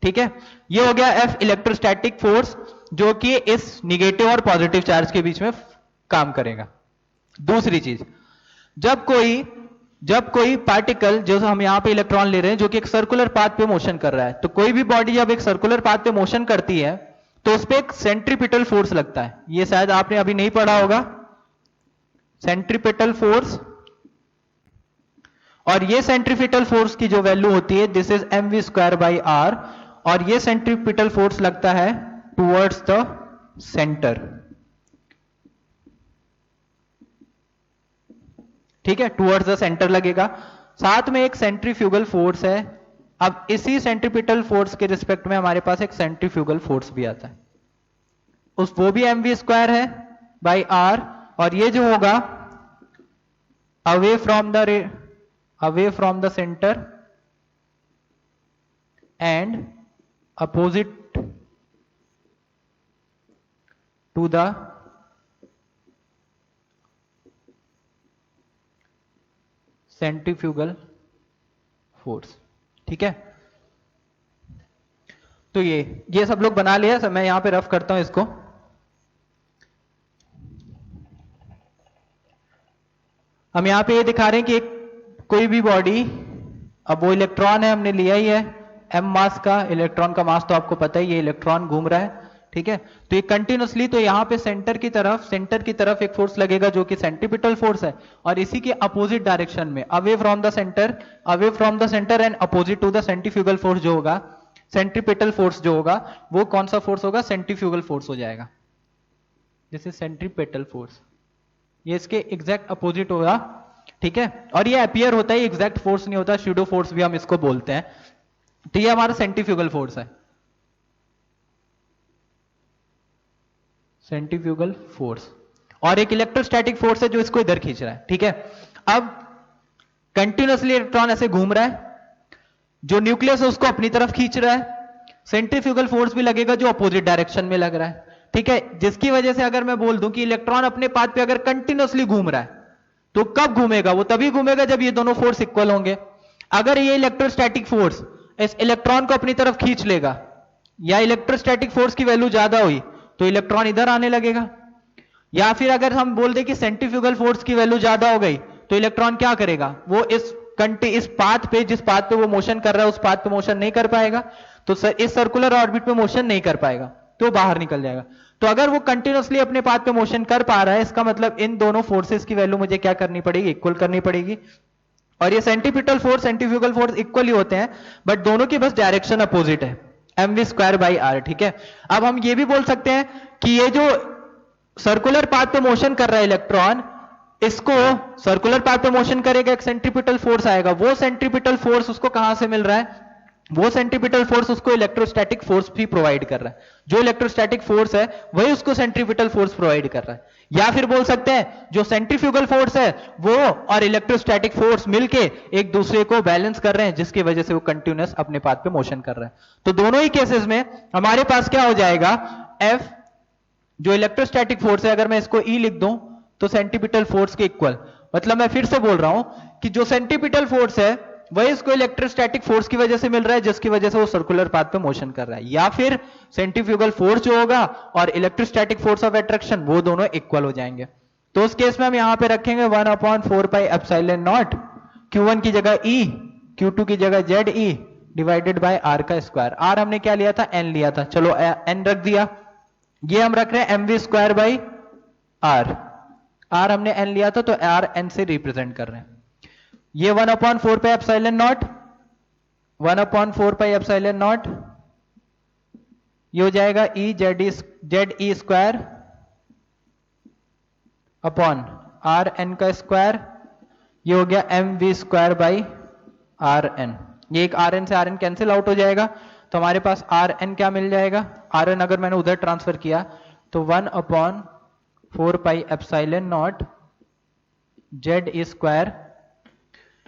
ठीक है। ये हो गया F इलेक्ट्रोस्टैटिक फोर्स, जो कि इस निगेटिव और पॉजिटिव चार्ज के बीच में काम करेगा। दूसरी चीज, जब कोई पार्टिकल, जो हम यहां पे इलेक्ट्रॉन ले रहे हैं, जो कि एक सर्कुलर पाथ पे मोशन कर रहा है, तो कोई भी बॉडी जब एक सर्कुलर पाथ पे मोशन करती है तो उस पे एक सेंट्रीपिटल फोर्स लगता है। ये शायद आपने अभी नहीं पढ़ा होगा, सेंट्रीपिटल फोर्स। और ये सेंट्रीपिटल फोर्स की जो वैल्यू होती है, दिस इज mv²/r, और ये सेंट्रीपिटल फोर्स लगता है टुवर्ड्स द सेंटर, ठीक है, टुवर्ड्स द सेंटर लगेगा। साथ में एक सेंट्रीफ्यूगल फोर्स है। अब इसी सेंट्रीपिटल फोर्स के रिस्पेक्ट में हमारे पास एक सेंट्रीफ्यूगल फोर्स भी आता है, वो भी mv² है बाई r, और ये जो होगा away from the centre and opposite to the centrifugal force, ठीक है। तो ये सब लोग बना लिया, मैं यहां पे रफ करता हूं इसको। हम यहां पे ये दिखा रहे हैं कि कोई भी बॉडी, अब वो इलेक्ट्रॉन है, हमने लिया ही है m मास का, इलेक्ट्रॉन का मास तो आपको पता ही है, इलेक्ट्रॉन घूम रहा है, ठीक है। तो ये कंटिन्यूसली, तो यहां पे सेंटर की तरफ एक फोर्स लगेगा जो कि सेंट्रीपिटल फोर्स है, और इसी के अपोजिट डायरेक्शन में away from the centre and opposite to the centrifugal force जो होगा, सेंट्रीपिटल फोर्स जो होगा, वो कौन सा फोर्स होगा? सेंट्रीफ्यूगल फोर्स हो जाएगा। दिस इज सेंट्रीपिटल फोर्स, ये इसके एग्जैक्ट अपोजिट होगा, ठीक है। और ये अपीयर होता है, एग्जैक्ट फोर्स नहीं होता, स्यूडो फोर्स भी हम इसको बोलते हैं। तो ये हमारा सेंट्रीफ्यूगल फोर्स है, सेंट्रीफ्यूगल फोर्स। और एक इलेक्ट्रोस्टैटिक फोर्स है जो इसको इधर खींच रहा है, ठीक है। अब कंटिन्यूअसली इलेक्ट्रॉन ऐसे घूम रहा है, जो न्यूक्लियस है उसको अपनी तरफ खींच रहा है, सेंट्रीफ्यूगल फोर्स भी लगेगा जो अपोजिट डायरेक्शन में लग रहा है, ठीक है। जिसकी वजह से अगर मैं बोल दूं कि इलेक्ट्रॉन अपने पाथ पे अगर कंटिन्यूअसली घूम रहा है, तो कब घूमेगा? वो तभी घूमेगा जब ये दोनों फोर्स इक्वल होंगे। अगर ये इलेक्ट्रोस्टैटिक फोर्स इस इलेक्ट्रॉन को अपनी तरफ खींच लेगा, या इलेक्ट्रोस्टैटिक फोर्स की वैल्यू ज्यादा हुई, तो इलेक्ट्रॉन इधर आने लगेगा। या फिर अगर हम बोल दें कि सेंट्रीफ्यूगल फोर्स की वैल्यू ज्यादा हो गई, तो इलेक्ट्रॉन क्या करेगा? वो इस पाथ पे, जिस पाथ पे वो मोशन कर रहा है, उस पाथ पे मोशन नहीं कर पाएगा, तो इस सर्कुलर ऑर्बिट पे मोशन नहीं कर पाएगा। तो बाहर निकल जाएगा। तो अगर वो कंटिन्यूअसली अपने पाथ पे मोशन कर पा रहा है, इसका मतलब इन दोनों फोर्सेस की वैल्यू मुझे क्या करनी पड़ेगी, इक्वल करनी पड़ेगी। और ये centripetal force centrifugal force equal ही होते हैं, बट दोनों की बस डायरेक्शन अपोजिट है, mv²/r। ठीक है, अब हम ये भी बोल सकते हैं कि ये जो सर्कुलर पाथ पे मोशन कर रहा है इलेक्ट्रॉन, इसको सर्कुलर पाथ पे मोशन करेगा, एक सेंट्रीपिटल फोर्स आएगा, वो सेंट्रीपिटल फोर्स उसको कहां से मिल रहा है, वो सेंट्रीपिटल फोर्स उसको इलेक्ट्रोस्टैटिक फोर्स भी प्रोवाइड कर रहा है। जो इलेक्ट्रोस्टैटिक फोर्स है वही उसको सेंट्रीपिटल फोर्स प्रोवाइड कर रहा है। या फिर बोल सकते हैं जो सेंट्रीफ्यूगल फोर्स है वो और इलेक्ट्रोस्टैटिक फोर्स मिलके एक दूसरे को बैलेंस कर रहे हैं, जिसकी वजह से वो कंटिन्यूअस अपने पाथ पे मोशन कर रहा है। तो दोनों ही केसेस में हमारे पास क्या हो जाएगा, F जो इलेक्ट्रोस्टैटिक फोर्स है, अगर मैं इसको E लिख दूं तो सेंट्रीपिटल फोर्स के इक्वल, मतलब मैं फिर से बोल रहा हूं कि जो सेंट्रीपिटल फोर्स है वही इसको इलेक्ट्रोस्टैटिक फोर्स की वजह से मिल रहा है, जिसकी वजह से वो सर्कुलर पाथ पे मोशन कर रहा है। या फिर सेंट्रीफ्यूगल फोर्स जो होगा और इलेक्ट्रोस्टैटिक फोर्स ऑफ अट्रैक्शन वो दोनों इक्वल हो जाएंगे। तो उस केस में हम यहां पे रखेंगे 1/4πε0, Q1 की जगह E, Q2 की जगह ZE डिवाइडेड बाय R का स्क्वायर। R हमने क्या लिया था, N लिया था, चलो N रख दिया। ये हम रख रहे हैं mv²/r, R हमने N लिया था तो R N से रिप्रेजेंट कर रहे हैं। ये 1/4πε0, 1/4πε0 ये हो जाएगा ZE square upon R N का स्क्वायर, ये हो गया mv²/r n। ये एक R N से R N कैंसिल आउट हो जाएगा, तो हमारे पास R N क्या मिल जाएगा, R N अगर मैंने उधर ट्रांसफर किया तो 1/4πε0 ZE स्क्वायर,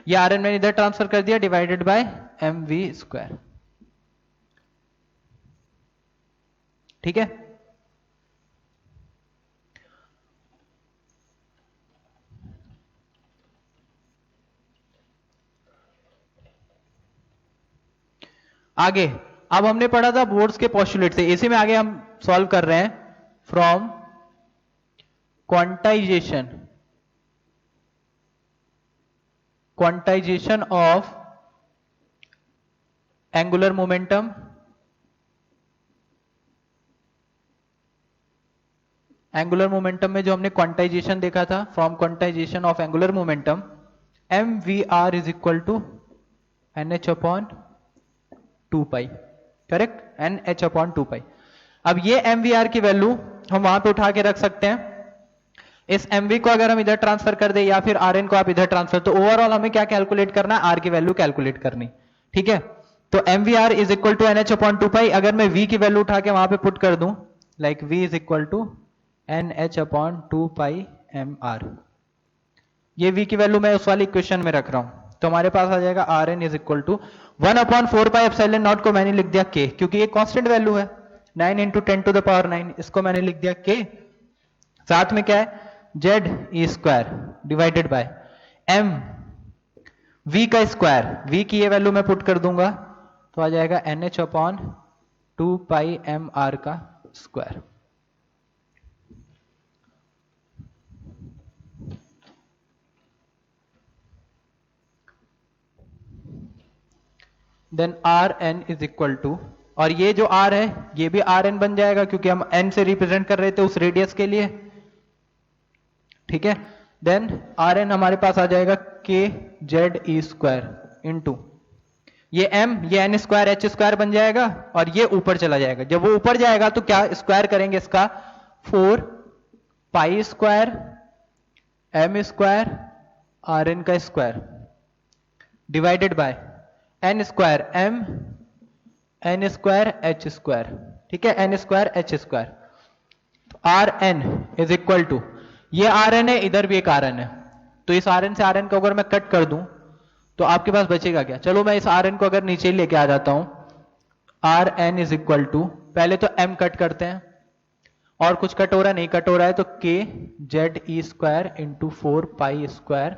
ये आर एन मैंने इधर ट्रांसफर कर दिया, डिवाइडेड बाय mv²। ठीक है, आगे अब हमने पढ़ा था बोर्ड्स के पोस्टुलेट से, इसी में आगे हम सॉल्व कर रहे हैं from quantization of angular momentum, angular momentum में जो हमने क्वांटाइजेशन देखा था, from quantization of angular momentum mvr is equal to nh/2π, correct, nh/2π। अब ये mvr की वैल्यू हम वहां पे उठा के रख सकते हैं। इस mv को अगर हम इधर ट्रांसफर कर दे या फिर rn को आप इधर ट्रांसफर, तो ओवरऑल हमें क्या कैलकुलेट करना है, r की वैल्यू कैलकुलेट करनी। ठीक है, तो mvr is equal to nh/2π। अगर मैं v की वैल्यू उठा के वहां पे पुट कर दूं, like v is equal to nh/2πmr, ये v की वैल्यू मैं उस वाली इक्वेशन में रख रहा हूं, तो हमारे पास आ जाएगा rn इज इक्वल टू 1/4πε0 को मैंने लिख दिया k, क्योंकि ये कांस्टेंट वैल्यू है, 9 × 10⁹, इसको मैंने लिख दिया k, साथ में क्या है ZE square divided bye m v का स्क्वायर, v की ये वैल्यू मैं पुट कर दूंगा तो आ जाएगा nh/2πmr का square. Then Rn is equal to, और ये जो R है ये भी Rn बन जाएगा, क्योंकि हम n से रिप्रेजेंट कर रहे थे उस रेडियस के लिए। ठीक है, देन Rn हमारे पास आ जाएगा kZE स्क्वायर इंटू ये m, ये n स्क्वायर h स्क्वायर बन जाएगा, और ये ऊपर चला जाएगा। जब वो ऊपर जाएगा तो क्या स्क्वायर करेंगे इसका, 4π स्क्वायर m स्क्वायर Rn का square divided bye n square m n square h square. ठीक है, n स्क्वायर h स्क्वायर। तो Rn इज इक्वल टू, ये Rn है, इधर भी एक Rn है, तो इस Rn से Rn को अगर मैं कट कर दूं तो आपके पास बचेगा क्या, चलो मैं इस Rn को अगर नीचे लेके आ जाता हूं, Rn इज इक्वल टू, पहले तो m कट करते हैं, और कुछ कट हो रहा है, नहीं कट हो रहा है, तो kZE square into 4π square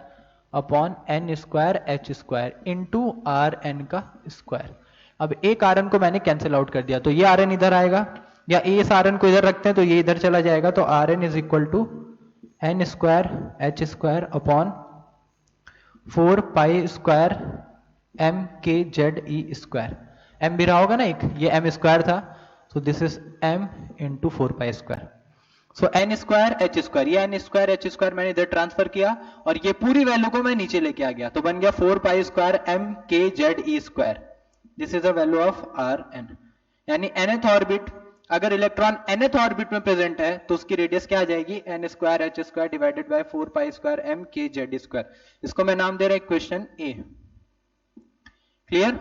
upon n square h square into Rn का स्क्वायर। अब एक Rn को मैंने कैंसिल आउट कर दिया, तो ये Rn इधर आएगा, या इस Rn को इधर रखते हैं तो ये इधर चला जाएगा, तो Rn is equal to n square h square upon 4π square m kZE square. m भी रहा होगा ना एक, ये m स्क्वायर था, so this is m into 4π²। So n square H square, ये n स्क्वायर एच स्क्वायर मैंने इधर ट्रांसफर किया और ये पूरी वैल्यू को मैं नीचे लेके आ गया, तो बन गया 4π² m k z e square. This is the value of R N. यानी nth ऑर्बिट, अगर इलेक्ट्रॉन nth ऑर्बिट में प्रेजेंट है तो उसकी रेडियस क्या आ जाएगी, n square H square divided by 4π² m k z square. इसको मैं नाम दे रहा हूं क्वेश्चन ए। क्लियर?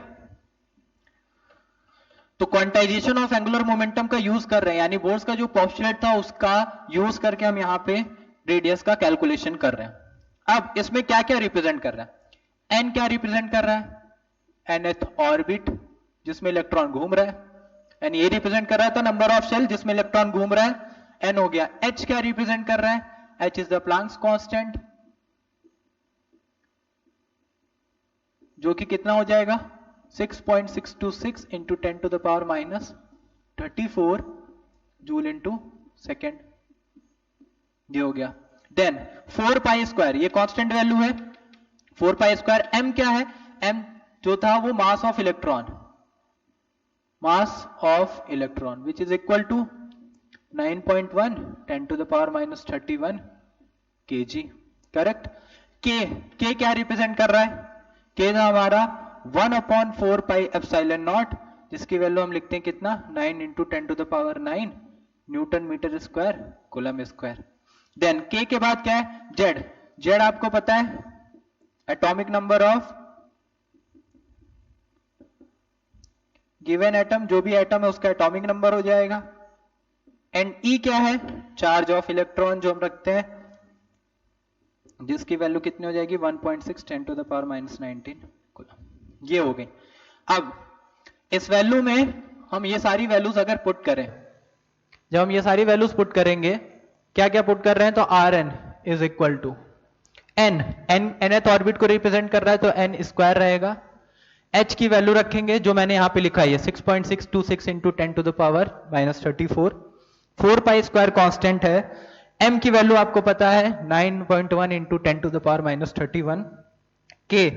तो क्वांटाइजेशन ऑफ एंगुलर मोमेंटम का यूज कर रहे हैं, यानी बोर्स का जो पोस्टुलेट था उसका यूज करके हम यहां पे रेडियस का कैलकुलेशन कर रहे हैं। अब इसमें क्या क्या रिप्रेजेंट कर रहा है, n क्या रिप्रेजेंट कर रहा है, nth ऑर्बिट जिसमें इलेक्ट्रॉन घूम रहा है, एन ये रिप्रेजेंट कर रहा था नंबर ऑफ शेल जिसमें इलेक्ट्रॉन घूम रहा है, n हो गया। h क्या रिप्रेजेंट कर रहा है, h is the Planck's constant, जो कि कितना हो जाएगा 6.626 into 10 to the power minus 34 joule into second, ये हो गया। देन 4π², ये कांस्टेंट वैल्यू है 4π²। m क्या है, m जो था वो mass of electron, mass of electron which is equal to 9.1 10 to the power minus 31 kg। Correct. k क्या रिप्रेजेंट कर रहा है, k था हमारा 1/4πε0, जिसकी वैल्यू हम लिखते हैं कितना 9 into 10 to the power 9 newton metre square coulomb square. Then k के बाद क्या है, z आपको पता है atomic number of given atom, जो भी एटम है उसका एटॉमिक नंबर हो जाएगा। एंड E क्या है, चार्ज ऑफ इलेक्ट्रॉन जो हम रखते हैं, जिसकी वैल्यू कितनी हो जाएगी 1.6 10 to the power minus 19 coulomb. ये हो गई। अब इस वैल्यू में हम ये सारी वैल्यूज अगर पुट करें, जब हम ये सारी वैल्यूज पुट करेंगे, क्या क्या पुट कर रहे हैं, तो R N is equal to nth orbit को रिप्रेजेंट कर रहा है तो n स्क्वायर रहेगा। h की वैल्यू रखेंगे जो मैंने यहां पे लिखा है 6.626 into 10 to the power minus 34। 4π² constant है। m की वैल्यू आपको पता है 9.1 into 10 to the power minus 31। k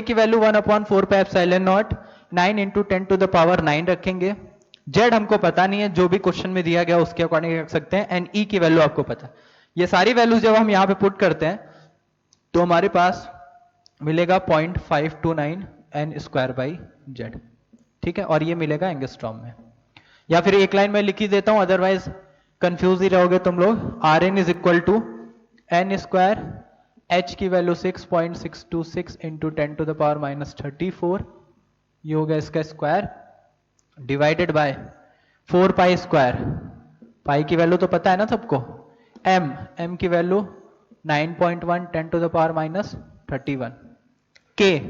की value 1/4πε0 9 into 10 to the power 9 रखेंगे। z हमको पता नहीं है, जो भी क्वेश्चन में दिया गया उसके अकॉर्डिंग रख सकते हैं। एंड e की वैल्यू आपको पता है। ये सारी वैल्यूज जब हम यहां पे पुट करते हैं तो हमारे पास मिलेगा 0.529 n स्क्वायर बाई z। ठीक है, और ये मिलेगा एंगस्ट्रॉम में, या फिर एक लाइन में लिख ही देता हूं, अदरवाइज कंफ्यूज ही रहोगे तुम लोग। R N is equal to n square, h की value 6.626 into 10 to the power minus 34, ये हो गया इसका स्क्वायर, डिवाइडेड बाय 4π²। पाई की वैल्यू तो पता है ना सबको। m की value 9.1 10 to the power minus 31। k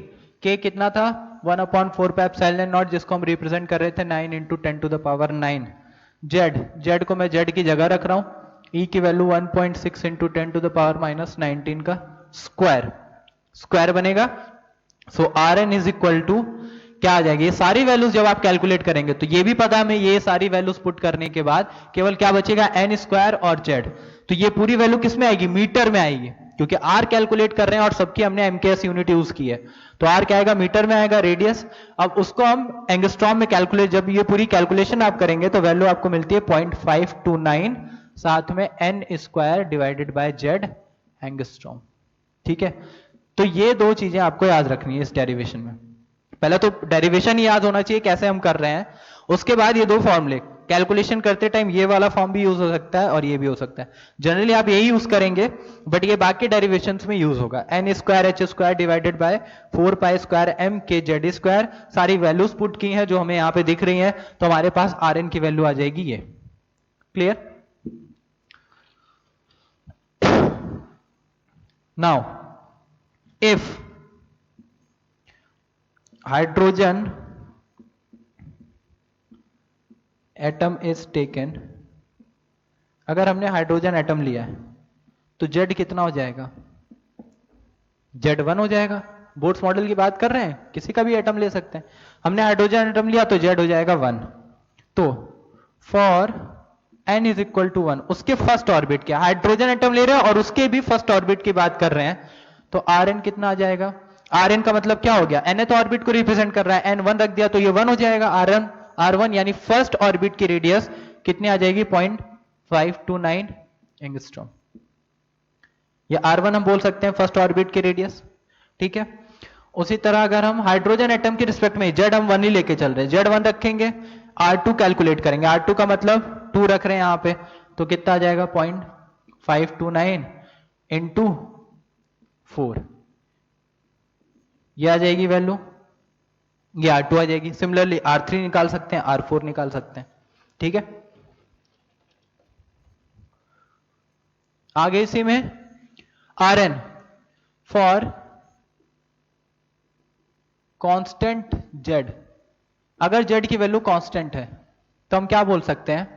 कितना था 1/4πε0, जिसको हम रिप्रेजेंट कर रहे थे 9 into 10 to the power 9। z को मैं z की जगह रख रहा हूं। e की value 1.6 into 10 to the power minus 19 का स्क्वायर बनेगा। So R N is equal to क्या आ जाएगी, ये सारी वैल्यूज जब आप कैलकुलेट करेंगे तो ये भी पता हमें, ये सारी वैल्यूज पुट करने के बाद केवल क्या बचेगा n स्क्वायर और z। तो ये पूरी वैल्यू किस में आएगी, मीटर में आएगी, क्योंकि r कैलकुलेट कर रहे हैं और सबकी हमने एमकेएस यूनिट यूज की है। तो r क्या आएगा, मीटर में आएगा रेडियस। अब उसको हम एंगस्ट्रॉम में कैलकुलेट, जब ये पूरी कैलकुलेशन आप करेंगे तो वैल्यू आपको मिलती है 0.529, साथ में n square divided bye z angstrom. ठीक है, तो ये दो चीजें आपको याद रखनी है इस डेरिवेशन में। पहले तो डेरिवेशन ही याद होना चाहिए कैसे हम कर रहे हैं, उसके बाद ये दो फॉर्मूले कैलकुलेशन करते टाइम ये वाला फॉर्म भी यूज हो सकता है और ये भी हो सकता है। जनरली आप यही यूज करेंगे, बट ये बाकी डेरिवेशंस में यूज होगा। n square h square divided by 4π² m k z square. सारी वैल्यूज पुट की हैं जो हमें यहाँ पे दिख रही हैं, तो हमारे पास rn की वैल्यू आ जाएगी ये। Clear? Now if hydrogen atom is taken, अगर हमने हाइड्रोजन एटम लिया है तो Z कितना हो जाएगा, Z1 हो जाएगा। बोर्ड्स मॉडल की बात कर रहे हैं, किसी का भी एटम ले सकते हैं। हमने हाइड्रोजन एटम लिया तो Z हो जाएगा 1। तो for n is equal to 1, उसके फर्स्ट ऑर्बिट क्या, हाइड्रोजन एटम ले रहे हैं और उसके भी फर्स्ट ऑर्बिट की बात कर रहे हैं, तो Rn कितना आ जाएगा। Rn का मतलब क्या हो गया, nth ऑर्बिट को रिप्रेजेंट कर रहा है, n 1 रख दिया तो ये 1 हो जाएगा। R1 यानी फर्स्ट ऑर्बिट की रेडियस कितनी आ जाएगी 0.529 एंगस्ट्रॉम। ये R1 हम बोल सकते हैं फर्स्ट ऑर्बिट की रेडियस, ठीक है। उसी तरह अगर हम हाइड्रोजन एटम के रिस्पेक्ट में जेड हम 1 ही लेके चल रहे हैं, जेड 1 रखेंगे, R2 कैलकुलेट करेंगे, R2 का मतलब 2 रख रहे हैं यहां पे, तो कितना आ जाएगा 0.529 इंटू 4, ये आ जाएगी वैल्यू, ये R2 आ जाएगी। सिमिलरली R3 निकाल सकते हैं, R4 निकाल सकते हैं, ठीक है। आगे इसी में Rn फॉर कांस्टेंट Z, अगर Z की वैल्यू कांस्टेंट है तो हम क्या बोल सकते हैं,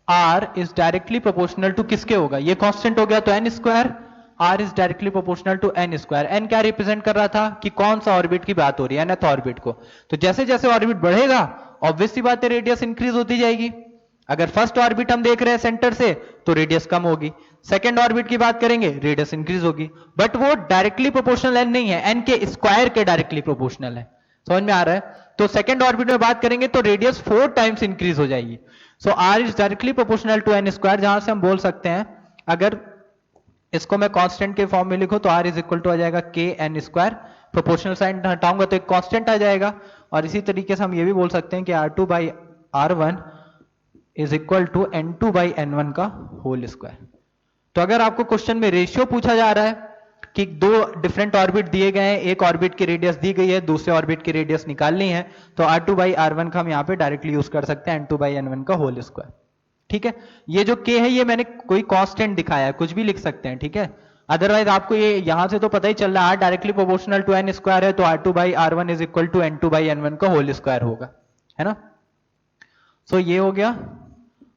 R is directly proportional to किसके होगा, ये कांस्टेंट हो गया तो n square, R is directly proportional to n square. n क्या रिप्रेजेंट कर रहा था कि कौन सा ऑर्बिट की बात हो रही है, nth ऑर्बिट को। तो जैसे जैसे ऑर्बिट बढ़ेगा ऑब्वियस सी बात है रेडियस इंक्रीज होती जाएगी। अगर फर्स्ट ऑर्बिट हम देख रहे हैं सेंटर से तो रेडियस कम होगी, सेकंड ऑर्बिट की बात करेंगे रेडियस इंक्रीज होगी, बट वो डायरेक्टली प्रोपोर्शनल n नहीं है, n के स्क्वायर के डायरेक्टली प्रोपोर्शनल है। समझ में आ रहा है। तो सेकंड ऑर्बिट में बात करेंगे तो रेडियस 4 टाइम्स इंक्रीज हो जाएगी। So r is directly proportional to n square, जहां से हम बोल सकते हैं अगर इसको मैं कांस्टेंट के फॉर्म में लिखूं तो r इज इक्वल टू आ जाएगा k n square, proportional sign हटाऊंगा तो एक कांस्टेंट आ जाएगा। और इसी तरीके से हम ये भी बोल सकते हैं कि r2 by r1 is equal to n2 by n1 का होल स्क्वायर। तो अगर आपको क्वेश्चन में रेशियो पूछा जा रहा है कि दो डिफरेंट ऑर्बिट दिए गए हैं, एक ऑर्बिट की रेडियस दी गई है, दूसरे ऑर्बिट की रेडियस निकालनी है, तो r2 बाई r1 का हम यहां पे डायरेक्टली यूज कर सकते हैं n2 बाई n1 का होल स्क्वायर, ठीक है। ये जो k है ये मैंने कोई कांस्टेंट दिखाया है, कुछ भी लिख सकते हैं, ठीक है। अदरवाइज आपको ये यहां से तो पता ही चल रहा है r directly proportional to n square है, तो r2 by r1 is equal to n2 by n1 का होल स्क्वायर होगा, है ना। सो ये हो गया,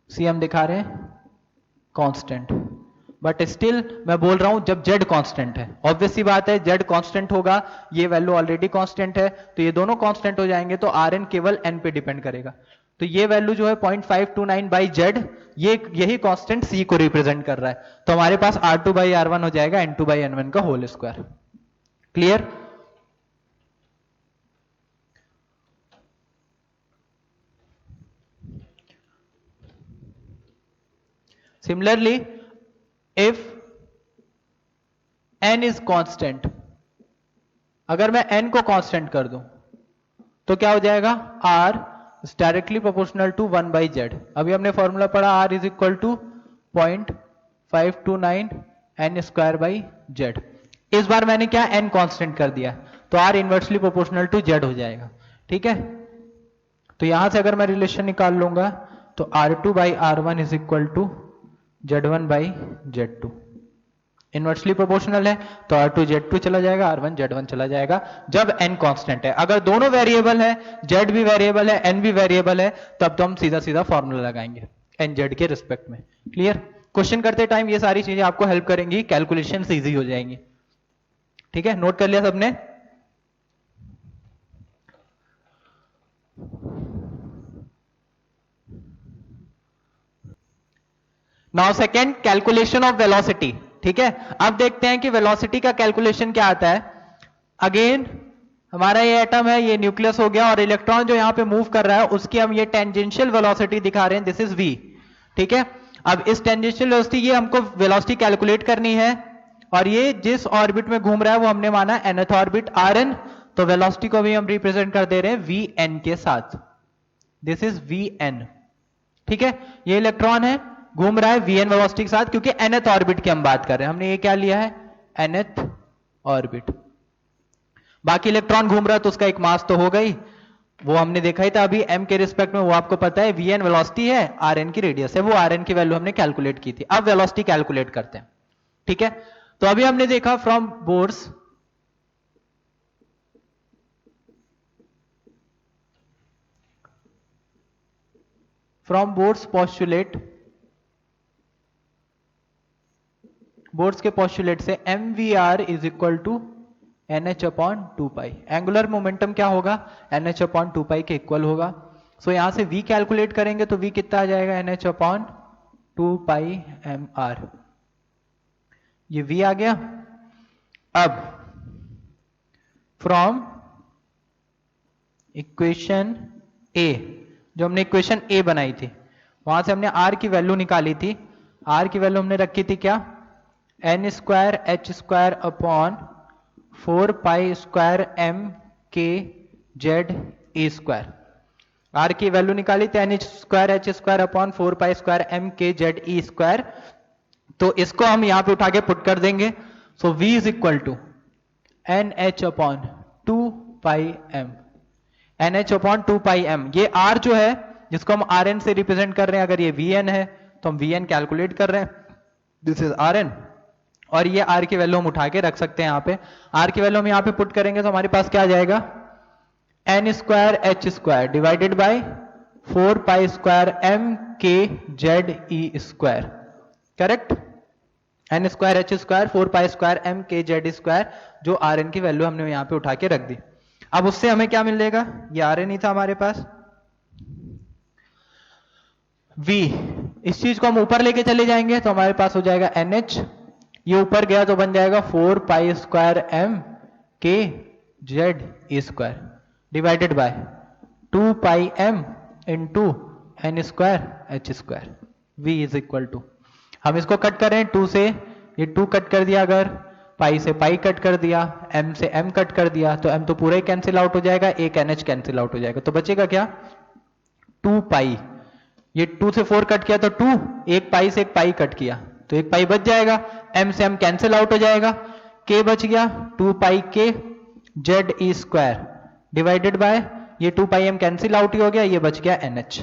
सी हम दिखा रहे हैं कांस्टेंट, बट स्टिल मैं बोल रहा हूं जब z कांस्टेंट है, ऑब्वियस सी बात है z कांस्टेंट होगा, ये वैल्यू ऑलरेडी कांस्टेंट है, तो ये दोनों कांस्टेंट हो जाएंगे, तो Rn केवल n पे डिपेंड करेगा। तो ये वैल्यू जो है 0.529 बाई z, ये यही कांस्टेंट c को रिप्रेजेंट कर रहा है, तो हमारे पास r2 बाई r1 हो जाएगा n2 बाई n1 का whole square. Clear. Similarly if n is constant, अगर मैं n को कांस्टेंट कर दूं तो क्या हो जाएगा, r is directly proportional to 1 by z। अभी हमने फॉर्मूला पढ़ा r is equal to 0.529 n square by z। इस बार मैंने क्या n कांस्टेंट कर दिया, तो r inversely proportional to z हो जाएगा, ठीक है। तो यहां से अगर मैं रिलेशन निकाल लूंगा तो r2 by r1 is equal to z1 by z2, inversely proportional है तो r2 z2 चला जाएगा, r1 z1 चला जाएगा, जब n कांस्टेंट है। अगर दोनों वेरिएबल है, z भी वेरिएबल है n भी वेरिएबल है, तब तो हम सीधा सीधा फॉर्मूला लगाएंगे n z के रिस्पेक्ट में। क्लियर। क्वेश्चन करते टाइम ये सारी चीजें आपको हेल्प करेंगी, कैलकुलेशन इजी हो जाएंगी, ठीक है। नोट कर लिया सबने। Now second, calculation of velocity, ठीक है। अब देखते हैं कि वेलोसिटी का कैलकुलेशन क्या आता है। अगेन हमारा ये एटम है, ये न्यूक्लियस हो गया, और इलेक्ट्रॉन जो यहां पे मूव कर रहा है उसकी हम ये टेंजेंशियल वेलोसिटी दिखा रहे हैं, दिस इज v, ठीक है। अब इस टेंजेंशियल वेलोसिटी, ये हमको वेलोसिटी कैलकुलेट करनी है, और ये जिस ऑर्बिट में घूम रहा है वो हमने माना nth ऑर्बिट Rn, तो वेलोसिटी को भी हम रिप्रेजेंट कर दे रहे हैं vn के साथ, दिस इज vn, ठीक है। ये इलेक्ट्रॉन है, घूम रहा है vn वेलोसिटी के साथ, क्योंकि nth ऑर्बिट की हम बात कर रहे हैं, हमने ये क्या लिया है nth ऑर्बिट। बाकी इलेक्ट्रॉन घूम रहा है तो उसका एक मास तो हो गई, वो हमने देखा ही था अभी m के रिस्पेक्ट में, वो आपको पता है vn वेलोसिटी है, Rn की रेडियस है, वो Rn की वैल्यू हमने कैलकुलेट की थी। अब वेलोसिटी कैलकुलेट करते हैं, ठीक है। तो अभी हमने देखा फ्रॉम बोर्स पॉस्टुलेट, बोर्स के पॉस्टुलेट से mvr is equal to nh upon 2 pi, angular momentum क्या होगा nh अपॉन 2 पाई के इक्वल होगा। सो यहां से v कैलकुलेट करेंगे तो v कितना आ जाएगा nh अपॉन 2 पाई mr, ये v आ गया। अब फ्रॉम इक्वेशन a जो हमने इक्वेशन ए बनाई थी, वहां से हमने आर की वैल्यू निकाली थी। आर की वैल्यू हमने रखी थी क्या, n square H square upon 4 pi square M के जेड ए स्क्वायर। आर की वैल्यू निकाली थी n square H square upon 4 pi square M के जेड ई स्क्वायर। तो इसको हम यहां पे उठा के पुट कर देंगे। So v is equal to n h upon 2 pi m, n h upon 2 pi m. ये r जो है जिसको हम आर एन से रिप्रेजेंट कर रहे हैं, अगर ये वी एन है तो हम वी एन कैलकुलेट कर रहे हैं, दिस इज आर एन। और ये r की वैल्यू हम उठा के रख सकते हैं यहाँ पे। r की वैल्यू हम यहाँ पे पुट करेंगे तो हमारे पास क्या आ जाएगा, N square H square divided by 4 pi square M के जेड ई square. Correct, N square H square 4 pi square M के जेड स्क्वायर, जो आर एन की वैल्यू हमने यहाँ पे उठा के रख दी। अब उससे हमें क्या मिलेगा, ये आर एन ही था हमारे पास, v, इस चीज को हम ऊपर लेके चले जाएंगे तो हमारे पास हो जाएगा एन एच, ये ऊपर गया तो बन जाएगा 4 पाई स्क्वायर एम के Z E square divided by 2 pi m into n square H square. v is equal to, हम इसको कट कर रहे हैं 2 से, ये 2 कट कर दिया, अगर पाई से पाई कट कर दिया, m से m कट कर दिया, तो m तो पूरा ही कैंसिल आउट हो जाएगा, एक NH कैंसिल आउट हो जाएगा, तो बचेगा क्या 2 पाई। ये 2 से 4 कट किया तो 2, एक पाई से एक पाई कट किया तो एक पाई बच जाएगा, m से m कैंसिल आउट हो जाएगा, k बच गया 2 पाई k जेड ई स्क्वायर डिवाइडेड बाय, ये 2 पाई m कैंसिल आउट ही हो गया, ये बच गया NH।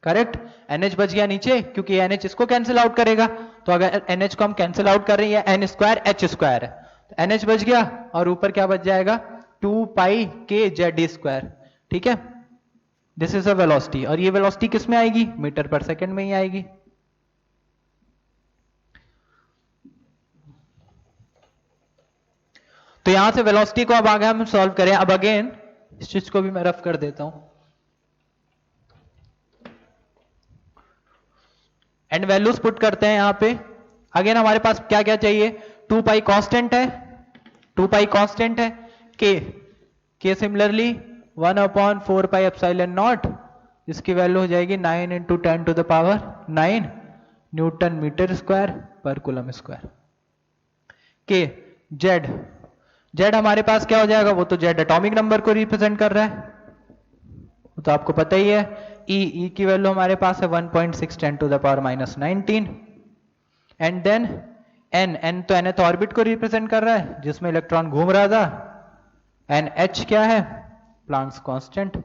करेक्ट, NH बच गया नीचे क्योंकि NH इसको कैंसिल आउट करेगा, तो अगर NH को हम कैंसिल आउट कर रहे हैं, एन स्क्वायर एच स्क्वायर है, तो NH बच गया और ऊपर क्या बच जाएगा 2 पाई के जेड ई स्क्वायर। ठीक है, दिस इज अ वेलोसिटी, और ये वेलोसिटी किस में आएगी, मीटर पर सेकंड में ही आएगी। तो यहां से वेलोसिटी को अब आगे हम सॉल्व करें। अब अगेन इस चीज को भी मैं रफ कर देता हूं, एंड वैल्यूज पुट करते हैं यहां पे। अगेन हमारे पास क्या क्या चाहिए, 2 पाई कांस्टेंट है, 2 पाई कांस्टेंट है, k similarly 1 upon 4 pi epsilon naught, इसकी वैल्यू हो जाएगी 9 into 10 to the power 9 newton metre square पर coulomb square. K z, z हमारे पास क्या हो जाएगा, वो तो जेड एटॉमिक नंबर को रिप्रेजेंट कर रहा है, तो आपको पता ही है। ई की वैल्यू हमारे पास है 1.6 10 to the power minus 19, and then n तो nth ऑर्बिट को रिप्रेजेंट कर रहा है जिसमें इलेक्ट्रॉन घूम रहा था, एंड एच क्या है, Planck's constant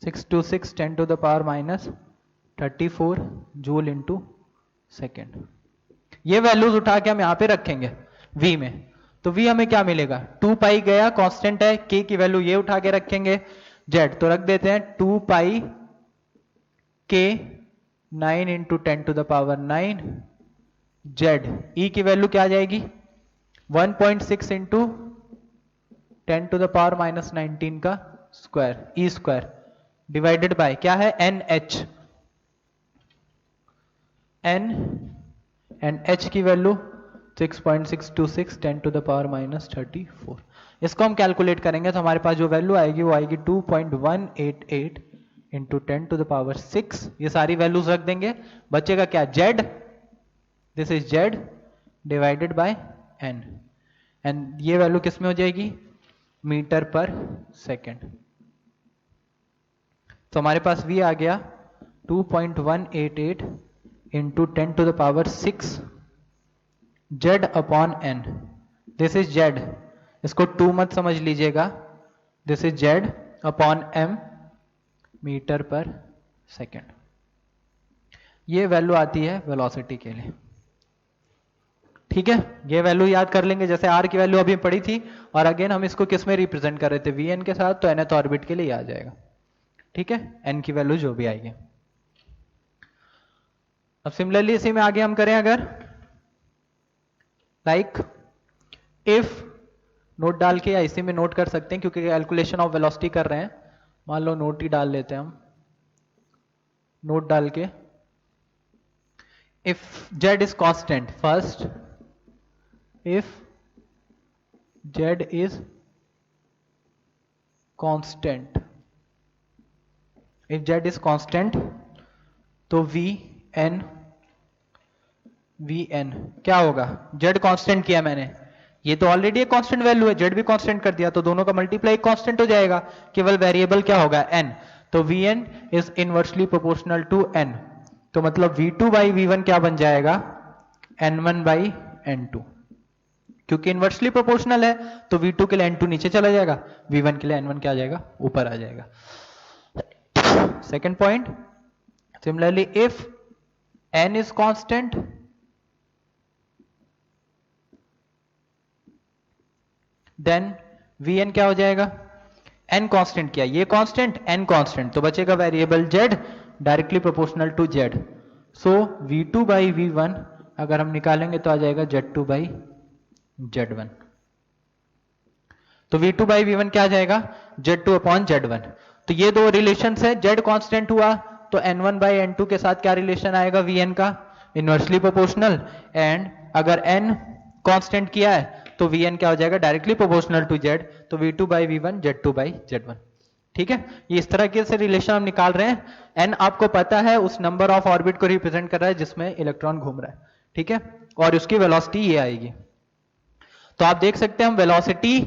626 10 to the power minus 34 joule into second. ये वैल्यूज उठा के हम यहां पे रखेंगे v में, तो v हमें क्या मिलेगा, 2 पाई गया कांस्टेंट है, k की वैल्यू ये उठा के रखेंगे, z तो रख देते हैं 2 pi k 9 into 10 to the power 9 z, e की वैल्यू क्या आ जाएगी 1.6 into 10 to the power minus 19 का square E square divided by क्या है N H, N and H की value 6.626 10 to the power minus 34। इसको हम कैलकुलेट करेंगे तो हमारे पास जो वैल्यू आएगी वो आएगी 2.188 इंटू 10 टू द पावर 6। ये सारी वैल्यूज रख देंगे, बचेगा क्या z, this is z divided by n, and ये वैल्यू किस में हो जाएगी, मीटर पर सेकेंड। तो हमारे पास v आ गया 2.188 into 10 to the power 6 z upon n, this is z, इसको 2 मत समझ लीजिएगा, this is z upon m metre पर सेकेंड। ये वैल्यू आती है वेलोसिटी के लिए। ठीक है, ये वैल्यू याद कर लेंगे, जैसे आर की वैल्यू अभी पड़ी थी, और अगेन हम इसको किस में रिप्रेजेंट कर रहे थे, वी एन के साथ, तो nth ऑर्बिट के लिए आ जाएगा। ठीक है, एन की वैल्यू जो भी आएगी। अब सिमिलरली इसी में आगे हम करें, अगर लाइक इफ, नोट डाल के या इसी में नोट कर सकते हैं क्योंकि कैलकुलेशन ऑफ वेलोसिटी कर रहे हैं, मान लो नोट ही डाल लेते हैं हम, नोट डाल के, if Z is constant, first if z is constant, if Z is constant तो वी एन क्या होगा, जेड कांस्टेंट किया मैंने, ये तो ऑलरेडी एक कांस्टेंट वैल्यू है, जेड भी कांस्टेंट कर दिया तो दोनों का मल्टीप्लाई कांस्टेंट हो जाएगा, केवल वेरिएबल क्या होगा एन, तो v n is inversely proportional to n, तो मतलब V2 बाई V1 क्या बन जाएगा N1 बाई N2, क्योंकि इनवर्सली प्रोपोर्शनल है तो V2 के लिए N2 नीचे चला जाएगा, V1 के लिए N1 क्या आ जाएगा ऊपर आ जाएगा। Second point, similarly if N is constant then Vn क्या हो जाएगा, N कांस्टेंट किया, ये कांस्टेंट N कांस्टेंट, तो बचेगा variable Z directly proportional to Z, so V2 by V1 अगर हम निकालेंगे तो आ जाएगा Z2 बाई Z1, तो V2 बाई V1 क्या आ जाएगा Z2 अपॉन Z1, तो ये दो रिलेशन है, Z कांस्टेंट हुआ तो N1 बाई N2 के साथ क्या रिलेशन आएगा Vn का इनवर्सली प्रोपोर्शनल, एंड अगर N कांस्टेंट किया है तो Vn क्या हो जाएगा डायरेक्टली प्रोपोर्शनल टू Z, तो V2 by V1 Z2 by Z1। ठीक है, ये इस तरह के से रिलेशन हम निकाल रहे हैं। N आपको पता है उस नंबर ऑफ ऑर्बिट को रिप्रेजेंट कर रहा है जिसमें इलेक्ट्रॉन घूम रहा है, ठीक है, और उसकी वेलोसिटी ये आएगी। तो आप देख सकते हैं हम वेलोसिटी,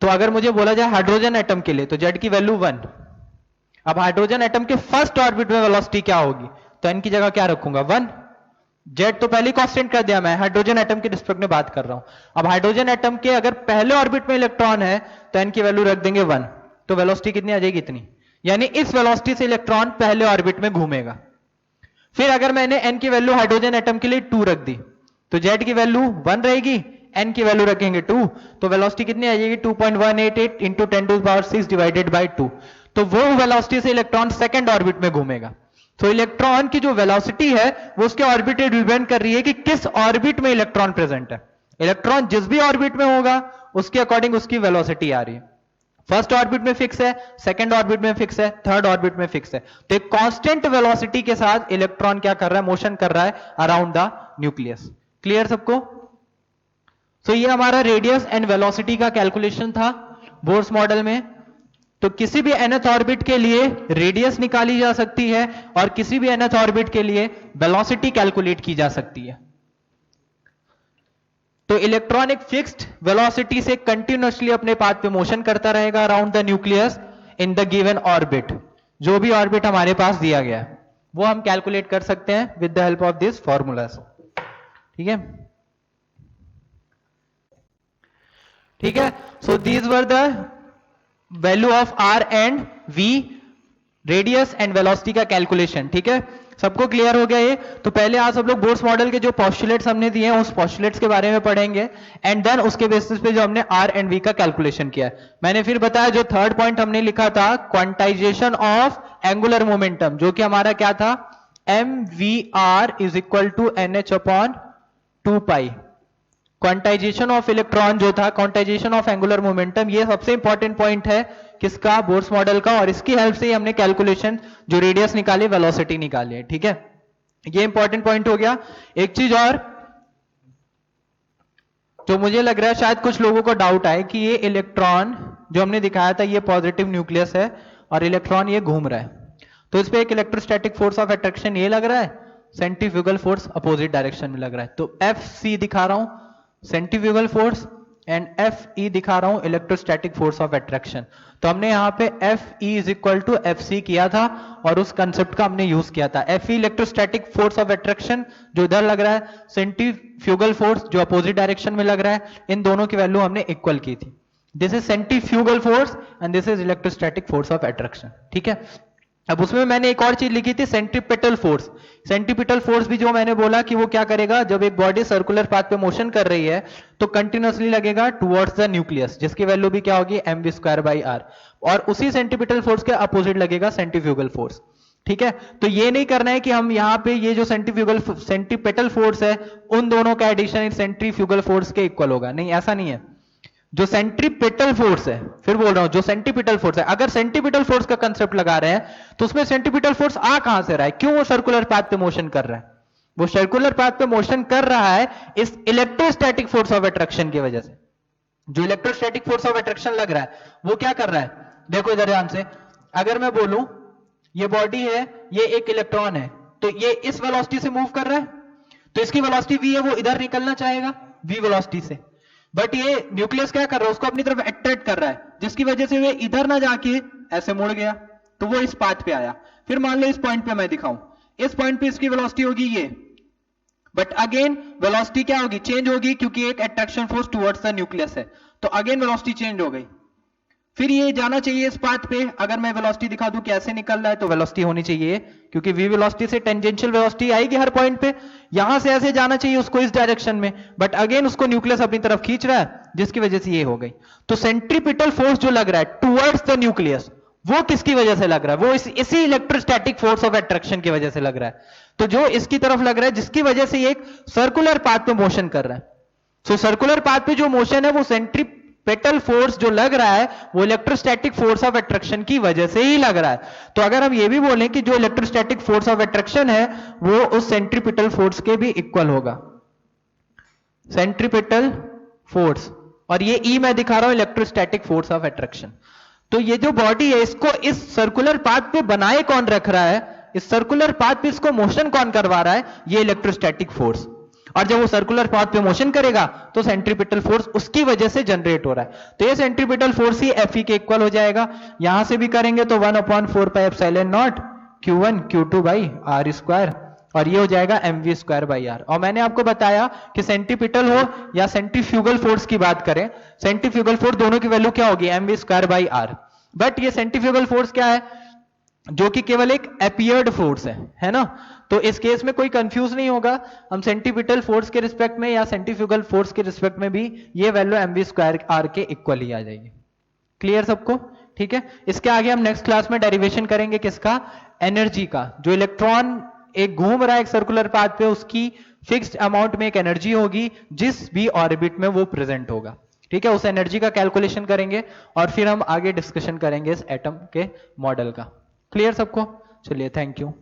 तो अगर मुझे बोला जाए हाइड्रोजन एटम के लिए तो Z की वैल्यू 1, अब हाइड्रोजन एटम के फर्स्ट ऑर्बिट में वेलोसिटी क्या होगी, तो N की जगह क्या रखूंगा 1, जेड तो पहले कांस्टेंट कर दिया, मैं हाइड्रोजन एटम के रिस्पेक्ट में बात कर रहा हूं। अब हाइड्रोजन एटम के अगर पहले ऑर्बिट में इलेक्ट्रॉन है तो एन की वैल्यू रख देंगे 1, तो वेलोसिटी कितनी आ जाएगी इतनी, यानी इस वेलोसिटी से इलेक्ट्रॉन पहले ऑर्बिट में घूमेगा। फिर अगर मैंने एन की वैल्यू हाइड्रोजन एटम के लिए 2 रख दी तो जेड की वैल्यू 1 रहेगी, एन की वैल्यू रखेंगे 2, तो वेलोसिटी कितनी आ जाएगी 2.188 इंटू 10⁶ डिवाइडेड बाई 2, तो वो वेलोसिटी से इलेक्ट्रॉन सेकंड ऑर्बिट में घूमेगा। तो इलेक्ट्रॉन की जो वेलोसिटी है वो उसके ऑर्बिट पे डिपेंड कर रही है कि किस ऑर्बिट में इलेक्ट्रॉन प्रेजेंट है। इलेक्ट्रॉन जिस भी ऑर्बिट में होगा उसके अकॉर्डिंग उसकी वेलोसिटी आ रही है। फर्स्ट ऑर्बिट में फिक्स है, सेकंड ऑर्बिट में फिक्स है, थर्ड ऑर्बिट में फिक्स है। तो एक कांस्टेंट वेलोसिटी के साथ इलेक्ट्रॉन क्या कर रहा है, मोशन कर रहा है अराउंड द न्यूक्लियस। क्लियर सबको? तो ये हमारा रेडियस एंड वेलोसिटी का कैलकुलेशन था बोर्स मॉडल में। तो किसी भी nth ऑर्बिट के लिए रेडियस निकाली जा सकती है और किसी भी nth ऑर्बिट के लिए वेलोसिटी कैलकुलेट की जा सकती है। तो इलेक्ट्रॉन एक फिक्स्ड वेलोसिटी से कंटिन्यूअसली अपने पाथ पे मोशन करता रहेगा around the nucleus in the given orbit. जो भी ऑर्बिट हमारे पास दिया गया है वो हम कैलकुलेट कर सकते हैं with the help of this formulas. ठीक है, ठीक है। So these were the value of r and v, radius and velocity का कैलकुलेशन। ठीक है, सबको क्लियर हो गया ये? तो पहले आज सब लोग बोर्स मॉडल के जो पोस्टुलेट्स हमने दिए हैं उस पोस्टुलेट्स के बारे में पढ़ेंगे एंड देन उसके बेसिस पे जो हमने आर एंड वी का कैलकुलेशन किया है। मैंने फिर बताया जो थर्ड पॉइंट हमने लिखा था क्वांटाइजेशन ऑफ एंगुलर मोमेंटम, जो कि हमारा क्या था, m v r is equal to n h upon 2 pi. Quantization of electron जो था, क्वांटाइजेशन ऑफ एंगुलर मोमेंटम, ये सबसे इंपॉर्टेंट पॉइंट है किसका, बोर्स मॉडल का, और इसकी हेल्प से ही हमने कैलकुलेशन जो रेडियस निकाली, वेलोसिटी निकाली है। ठीक है, ये इंपॉर्टेंट पॉइंट हो गया। एक चीज और जो मुझे लग रहा है शायद कुछ लोगों को डाउट आए कि ये इलेक्ट्रॉन जो हमने दिखाया था ये पॉजिटिव न्यूक्लियस है और इलेक्ट्रॉन ये घूम रहा है, तो इस पे एक इलेक्ट्रोस्टैटिक फोर्स ऑफ अट्रैक्शन ये लग रहा है, सेंट्रीफ्यूगल फोर्स अपोजिट डायरेक्शन में लग रहा है। तो एफ सी दिखा रहा हूं centrifugal force and F E दिखा रहा हूं इलेक्ट्रोस्टैटिक फोर्स ऑफ अट्रैक्शन। तो हमने यहां पे f e is equal to f c किया था और उस कंसेप्ट का हमने यूज किया था। F E electrostatic force of attraction जो इधर लग रहा है, सेंट्रीफ्यूगल फोर्स जो अपोजिट डायरेक्शन में लग रहा है, इन दोनों की वैल्यू हमने इक्वल की थी। This is centrifugal force and this is electrostatic force of attraction. ठीक है, अब उसमें मैंने एक और चीज लिखी थी सेंट्रीपिटल फोर्स। सेंट्रीपिटल फोर्स भी जो मैंने बोला कि वो क्या करेगा, जब एक बॉडी सर्कुलर पाथ पे मोशन कर रही है तो कंटिन्यूअसली लगेगा टुवर्ड्स द न्यूक्लियस, जिसकी वैल्यू भी क्या होगी m v square by r, और उसी सेंट्रीपिटल फोर्स के अपोजिट लगेगा सेंट्रीफ्यूगल फोर्स। ठीक है, तो ये नहीं करना है कि हम यहाँ पे ये जो सेंट्रीपिटल फोर्स है उन दोनों का एडिशन सेंट्रीफ्यूगल फोर्स के इक्वल होगा, नहीं, ऐसा नहीं है। जो सेंट्रीपिटल फोर्स है, फिर बोल रहा हूं, जो सेंट्रीपिटल फोर्स है, अगर सेंट्रीपिटल फोर्स का कंसेप्ट लगा रहे हैं तो उसमें सेंट्रीपिटल फोर्स आ कहां से रहा है, क्यों वो सर्कुलर पाथ पे मोशन कर रहा है? वो सर्कुलर पाथ पे मोशन कर रहा है इस इलेक्ट्रोस्टैटिक फोर्स ऑफ अट्रैक्शन की वजह से। जो इलेक्ट्रोस्टैटिक फोर्स ऑफ अट्रैक्शन लग रहा है वो क्या कर रहा है, देखो इधर ध्यान से, अगर मैं बोलूं ये बॉडी है, ये एक इलेक्ट्रॉन है, तो ये इस वेलोसिटी से मूव कर रहा है, तो इसकी वेलोसिटी v है, वो इधर निकलना चाहेगा v वेलोसिटी से। बट ये न्यूक्लियस क्या कर रहा है, उसको अपनी तरफ अट्रैक्ट कर रहा है, जिसकी वजह से वे इधर ना जाके ऐसे मुड़ गया, तो वो इस पाथ पे आया। फिर मान लो इस पॉइंट पे मैं दिखाऊं, इस पॉइंट पे इसकी वेलोसिटी होगी ये, बट अगेन वेलोसिटी क्या होगी, चेंज होगी, क्योंकि एक attraction force towards the nucleus है, तो अगेन वेलोसिटी चेंज हो गई। फिर ये जाना चाहिए इस पाथ पे, अगर मैं वेलोसिटी दिखा दूं कैसे निकल रहा है, तो वेलोसिटी होनी चाहिए, क्योंकि v वेलोसिटी से टेंजेंशियल वेलोसिटी आएगी हर पॉइंट पे, यहां से ऐसे जाना चाहिए उसको इस डायरेक्शन में, बट अगेन उसको न्यूक्लियस अपनी तरफ खींच रहा है, जिसकी वजह से ये हो गई। तो सेंट्रीपिटल फोर्स जो लग रहा है टुवर्ड्स द न्यूक्लियस, वो किसकी वजह से लग रहा है, वो इसी इलेक्ट्रोस्टैटिक फोर्स ऑफ अट्रैक्शन की वजह से लग रहा है। तो जो इसकी तरफ लग रहा है, जिसकी वजह से ये एक सर्कुलर पाथ पे मोशन कर रहा है, सो सर्कुलर पाथ पे जो मोशन है वो सेंट्रीपिटल फोर्स जो लग रहा है वो इलेक्ट्रोस्टैटिक फोर्स ऑफ अट्रैक्शन की वजह से ही लग रहा है। तो अगर हम ये भी बोलें कि जो इलेक्ट्रोस्टैटिक फोर्स ऑफ अट्रैक्शन है वो उस सेंट्रीपिटल फोर्स के भी इक्वल होगा, सेंट्रीपिटल फोर्स, और ये ई मैं दिखा रहा हूं इलेक्ट्रोस्टैटिक फोर्स ऑफ अट्रैक्शन। तो ये जो बॉडी है इसको इस सर्कुलर पाथ पे बनाए कौन रख रहा है, इस सर्कुलर पाथ पे इसको मोशन कौन करवा रहा है, ये इलेक्ट्रोस्टैटिक फोर्स। और जब वो सर्कुलर पाथ पे मोशन करेगा तो सेंट्रीपिटल फोर्स उसकी वजह से जनरेट हो रहा है, तो ये सेंट्रीपिटल फोर्स ही Fe के इक्वल हो जाएगा। यहां से भी करेंगे तो 1/4πε0 Q1 Q2 by are square, और ये हो जाएगा mv स्क्वायर बाई आर। और मैंने आपको बताया कि सेंट्रीपिटल हो या सेंट्रीफ्यूगल फोर्स की बात करें, सेंट्रीफ्यूगल फोर्स दोनों की वैल्यू क्या होगी, mv square by r. But ये सेंट्रीफ्यूगल फोर्स क्या है, जो कि केवल एक अपीयर्ड फोर्स है ना। तो इस केस में कोई कंफ्यूज नहीं होगा, हम सेंट्रीपिटल फोर्स के रिस्पेक्ट में या सेंट्रीफ्यूगल फोर्स के रिस्पेक्ट में भी ये वैल्यू mv स्क्वायर आर के इक्वल ही आ जाएगी। क्लियर सबको, ठीक है। इसके आगे हम नेक्स्ट क्लास में डेरिवेशन करेंगे किसका, एनर्जी का। जो इलेक्ट्रॉन एक घूम रहा है एक सर्कुलर पाथ पे, उसकी फिक्स्ड अमाउंट में एक एनर्जी होगी जिस भी ऑर्बिट में वो प्रेजेंट होगा, ठीक है। उस एनर्जी का कैलकुलेशन करेंगे और फिर हम आगे डिस्कशन करेंगे इस एटम के मॉडल का। क्लियर सबको, चलिए थैंक यू।